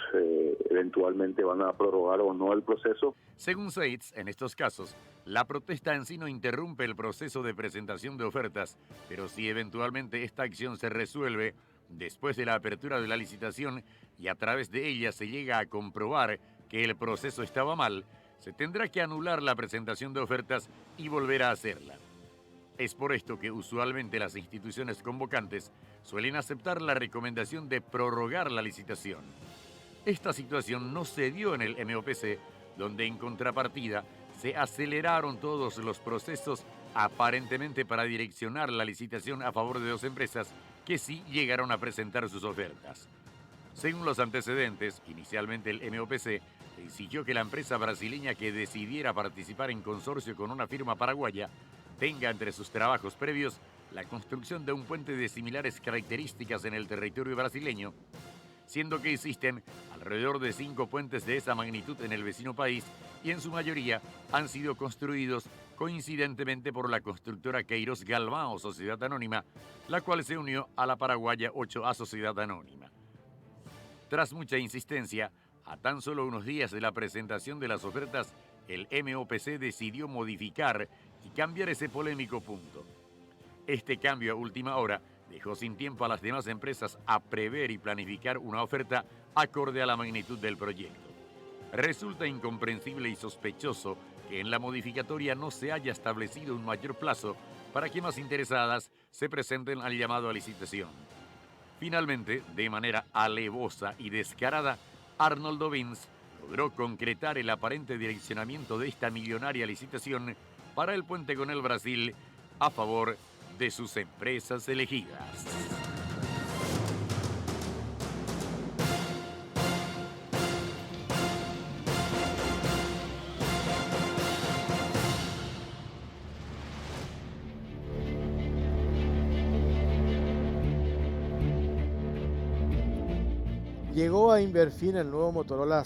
eventualmente van a prorrogar o no el proceso. Según Seitz, en estos casos, la protesta en sí no interrumpe el proceso de presentación de ofertas, pero si eventualmente esta acción se resuelve después de la apertura de la licitación y a través de ella se llega a comprobar que el proceso estaba mal, se tendrá que anular la presentación de ofertas y volver a hacerla. Es por esto que usualmente las instituciones convocantes suelen aceptar la recomendación de prorrogar la licitación. Esta situación no se dio en el MOPC, donde en contrapartida se aceleraron todos los procesos aparentemente para direccionar la licitación a favor de 2 empresas que sí llegaron a presentar sus ofertas. Según los antecedentes, inicialmente el MOPC exigió que la empresa brasileña que decidiera participar en consorcio con una firma paraguaya tenga entre sus trabajos previos la construcción de un puente de similares características en el territorio brasileño, siendo que existen alrededor de 5 puentes de esa magnitud en el vecino país y en su mayoría han sido construidos coincidentemente por la constructora Queiroz Galvão Sociedad Anónima, la cual se unió a la paraguaya 8A Sociedad Anónima. Tras mucha insistencia, a tan solo unos días de la presentación de las ofertas, el MOPC decidió modificar y cambiar ese polémico punto. Este cambio a última hora dejó sin tiempo a las demás empresas a prever y planificar una oferta acorde a la magnitud del proyecto. Resulta incomprensible y sospechoso que en la modificatoria no se haya establecido un mayor plazo para que más interesadas se presenten al llamado a licitación. Finalmente, de manera alevosa y descarada, Arnoldo Vince logró concretar el aparente direccionamiento de esta millonaria licitación para el puente con el Brasil a favor de sus empresas elegidas. Llegó a Inverfin el nuevo Motorola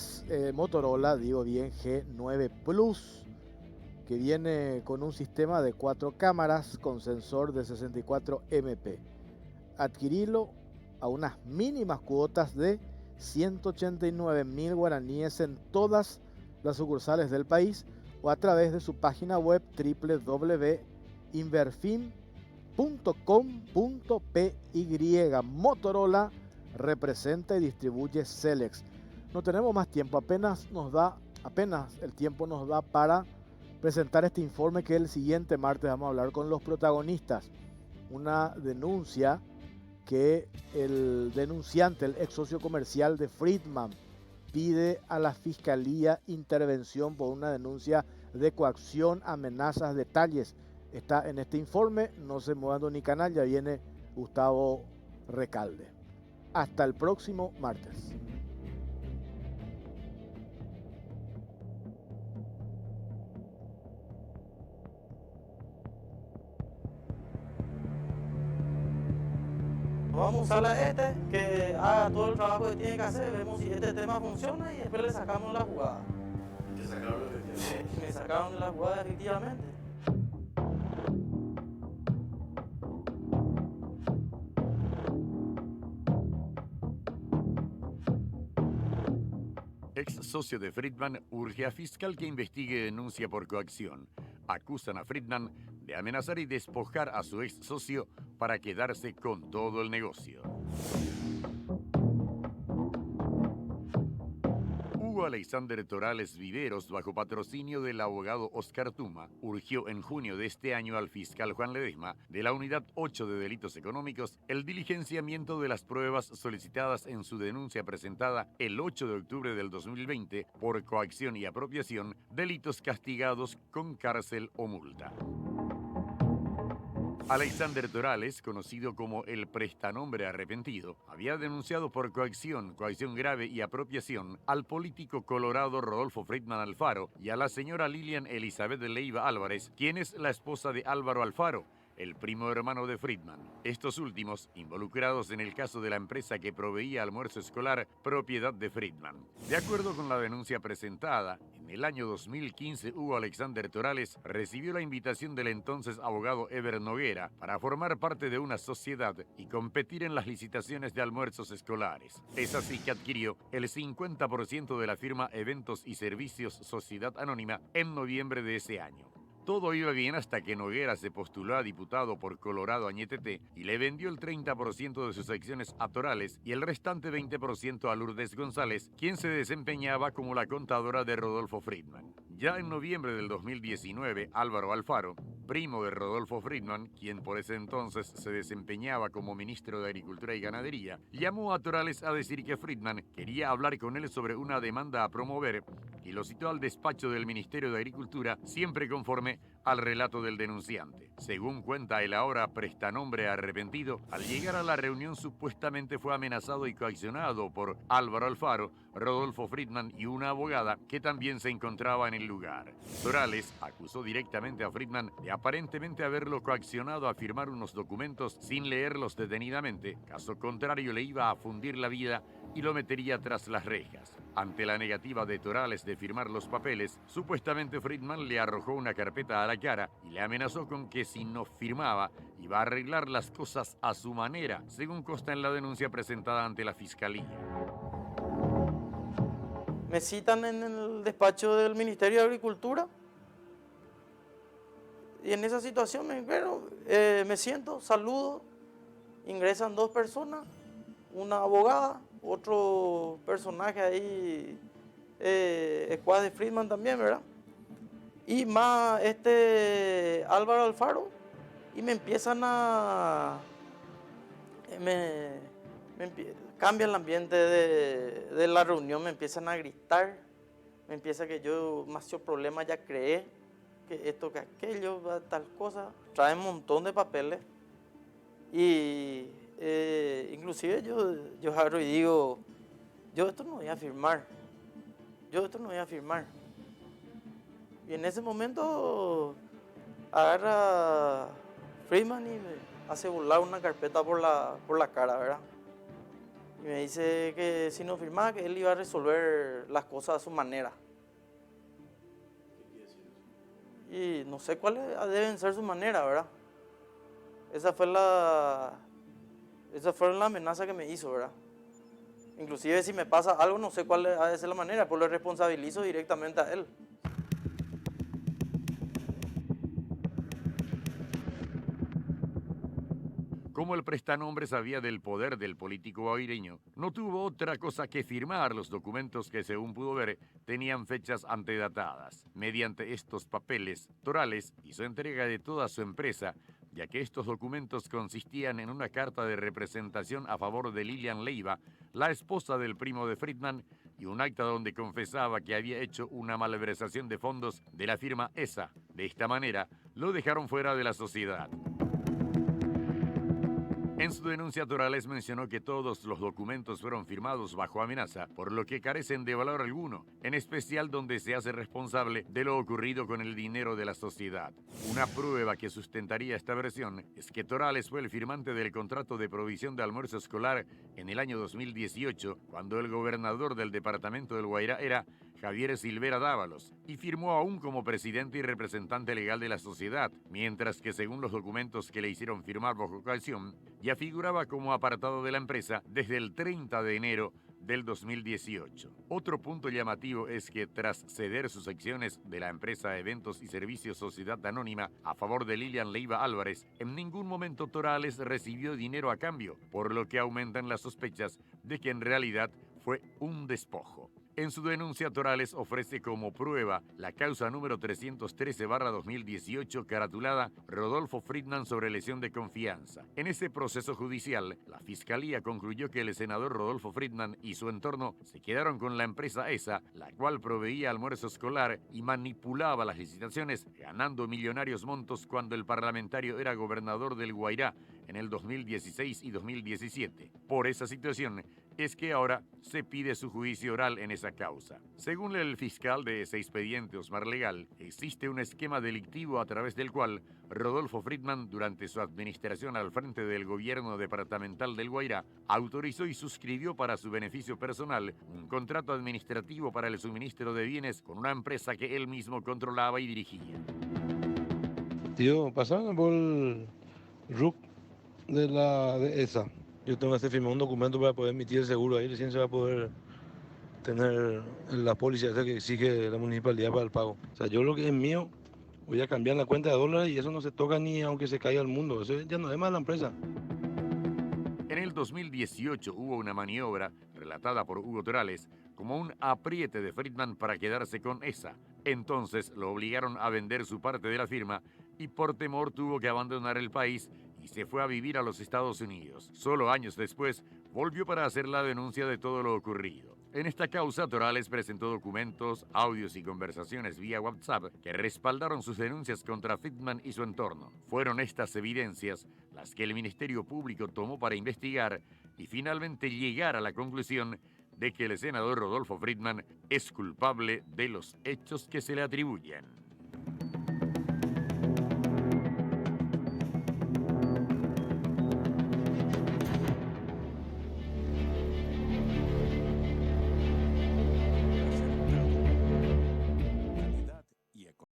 G9 Plus, que viene con un sistema de 4 cámaras con sensor de 64 MP. Adquirilo a unas mínimas cuotas de 189.000 guaraníes en todas las sucursales del país o a través de su página web www.inverfin.com.py. Motorola representa y distribuye Selex. No tenemos más tiempo, apenas el tiempo nos da para presentar este informe que el siguiente martes vamos a hablar con los protagonistas. Una denuncia que el denunciante, el ex socio comercial de Friedman, pide a la Fiscalía intervención por una denuncia de coacción, amenazas, detalles. Está en este informe, no se muevan ni canal, ya viene Gustavo Recalde. Hasta el próximo martes. Vamos a usar a que haga todo el trabajo que tiene que hacer, vemos si este tema funciona y después le sacamos la jugada. ¿Te sacaron efectivamente? Sí, me sacaron de la jugada efectivamente. Ex socio de Friedman urge a fiscal que investigue denuncia por coacción. Acusan a Friedman de amenazar y despojar a su ex socio para quedarse con todo el negocio. Hugo Alexander Torales Viveros, bajo patrocinio del abogado Oscar Tuma, urgió en junio de este año al fiscal Juan Ledesma, de la Unidad 8 de Delitos Económicos, el diligenciamiento de las pruebas solicitadas en su denuncia presentada el 8 de octubre del 2020 por coacción y apropiación, delitos castigados con cárcel o multa. Alexander Torales, conocido como el prestanombre arrepentido, había denunciado por coacción grave y apropiación al político colorado Rodolfo Friedman Alfaro y a la señora Lilian Elizabeth Leiva Álvarez, quien es la esposa de Álvaro Alfaro, el primo hermano de Friedman. Estos últimos, involucrados en el caso de la empresa que proveía almuerzo escolar, propiedad de Friedman. De acuerdo con la denuncia presentada, en el año 2015 Hugo Alexander Torales recibió la invitación del entonces abogado Eber Noguera para formar parte de una sociedad y competir en las licitaciones de almuerzos escolares. Es así que adquirió el 50% de la firma Eventos y Servicios Sociedad Anónima en noviembre de ese año. Todo iba bien hasta que Noguera se postuló a diputado por Colorado Añetete y le vendió el 30% de sus acciones a Torales y el restante 20% a Lourdes González, quien se desempeñaba como la contadora de Rodolfo Friedman. Ya en noviembre del 2019, Álvaro Alfaro, primo de Rodolfo Friedman, quien por ese entonces se desempeñaba como ministro de Agricultura y Ganadería, llamó a Torales a decir que Friedman quería hablar con él sobre una demanda a promover y lo citó al despacho del Ministerio de Agricultura, siempre conforme al relato del denunciante. Según cuenta el ahora prestanombre arrepentido, al llegar a la reunión supuestamente fue amenazado y coaccionado por Álvaro Alfaro, Rodolfo Friedman y una abogada que también se encontraba en el lugar. Torales acusó directamente a Friedman de aparentemente haberlo coaccionado a firmar unos documentos sin leerlos detenidamente, caso contrario le iba a fundir la vida y lo metería tras las rejas. Ante la negativa de Torales de firmar los papeles, supuestamente Friedman le arrojó una carpeta a la cara y le amenazó con que si no firmaba iba a arreglar las cosas a su manera, según consta en la denuncia presentada ante la Fiscalía. Me citan en el despacho del Ministerio de Agricultura y en esa situación me siento, saludo, ingresan dos personas, una abogada, otro personaje ahí, escuadra de Friedman también, ¿verdad? Y más Álvaro Alfaro, y me empiezan a... cambia el ambiente de la reunión, me empiezan a gritar, me empieza que yo, más problema ya creé, que esto, que aquello, tal cosa, traen un montón de papeles, y inclusive yo agarro y digo, yo esto no voy a firmar, y en ese momento agarra Friedman y me hace volar una carpeta por la cara, ¿verdad? Y me dice que si no firmaba, que él iba a resolver las cosas a su manera. Y no sé cuáles deben ser su manera, ¿verdad? Esa fue la amenaza que me hizo, ¿verdad? Inclusive si me pasa algo, no sé cuál ha de ser la manera, pues lo responsabilizo directamente a él. Como el prestanombre sabía del poder del político guaireño, no tuvo otra cosa que firmar los documentos que, según pudo ver, tenían fechas antedatadas. Mediante estos papeles, Torales hizo entrega de toda su empresa, ya que estos documentos consistían en una carta de representación a favor de Lilian Leiva, la esposa del primo de Friedman, y un acta donde confesaba que había hecho una malversación de fondos de la firma ESA. De esta manera, lo dejaron fuera de la sociedad. En su denuncia, Torales mencionó que todos los documentos fueron firmados bajo amenaza, por lo que carecen de valor alguno, en especial donde se hace responsable de lo ocurrido con el dinero de la sociedad. Una prueba que sustentaría esta versión es que Torales fue el firmante del contrato de provisión de almuerzo escolar en el año 2018, cuando el gobernador del departamento del Guairá era Javier Silvera Dávalos, y firmó aún como presidente y representante legal de la sociedad, mientras que según los documentos que le hicieron firmar bajo caución, ya figuraba como apartado de la empresa desde el 30 de enero del 2018. Otro punto llamativo es que tras ceder sus acciones de la empresa Eventos y Servicios Sociedad Anónima a favor de Lilian Leiva Álvarez, en ningún momento Torales recibió dinero a cambio, por lo que aumentan las sospechas de que en realidad fue un despojo. En su denuncia, Torales ofrece como prueba la causa número 313/2018 caratulada Rodolfo Friedman sobre lesión de confianza. En ese proceso judicial, la Fiscalía concluyó que el senador Rodolfo Friedman y su entorno se quedaron con la empresa ESA, la cual proveía almuerzo escolar y manipulaba las licitaciones, ganando millonarios montos cuando el parlamentario era gobernador del Guairá en el 2016 y 2017. Por esa situación es que ahora se pide su juicio oral en esa causa. Según el fiscal de ese expediente, Osmar Legal, existe un esquema delictivo a través del cual Rodolfo Friedman, durante su administración al frente del gobierno departamental del Guairá, autorizó y suscribió para su beneficio personal un contrato administrativo para el suministro de bienes con una empresa que él mismo controlaba y dirigía. Tío, pasaron por el RUC de ESA. Yo tengo que hacer firmar un documento para poder emitir el seguro. Ahí recién se va a poder tener la póliza esa que exige la municipalidad para el pago. O sea, yo lo que es mío, voy a cambiar la cuenta de dólares y eso no se toca ni aunque se caiga el mundo. Eso ya no es más la empresa. En el 2018 hubo una maniobra, relatada por Hugo Torales, como un apriete de Friedman para quedarse con ESA. Entonces lo obligaron a vender su parte de la firma y por temor tuvo que abandonar el país y se fue a vivir a los Estados Unidos. Solo años después, volvió para hacer la denuncia de todo lo ocurrido. En esta causa, Torales presentó documentos, audios y conversaciones vía WhatsApp que respaldaron sus denuncias contra Friedman y su entorno. Fueron estas evidencias las que el Ministerio Público tomó para investigar y finalmente llegar a la conclusión de que el senador Rodolfo Friedman es culpable de los hechos que se le atribuyen.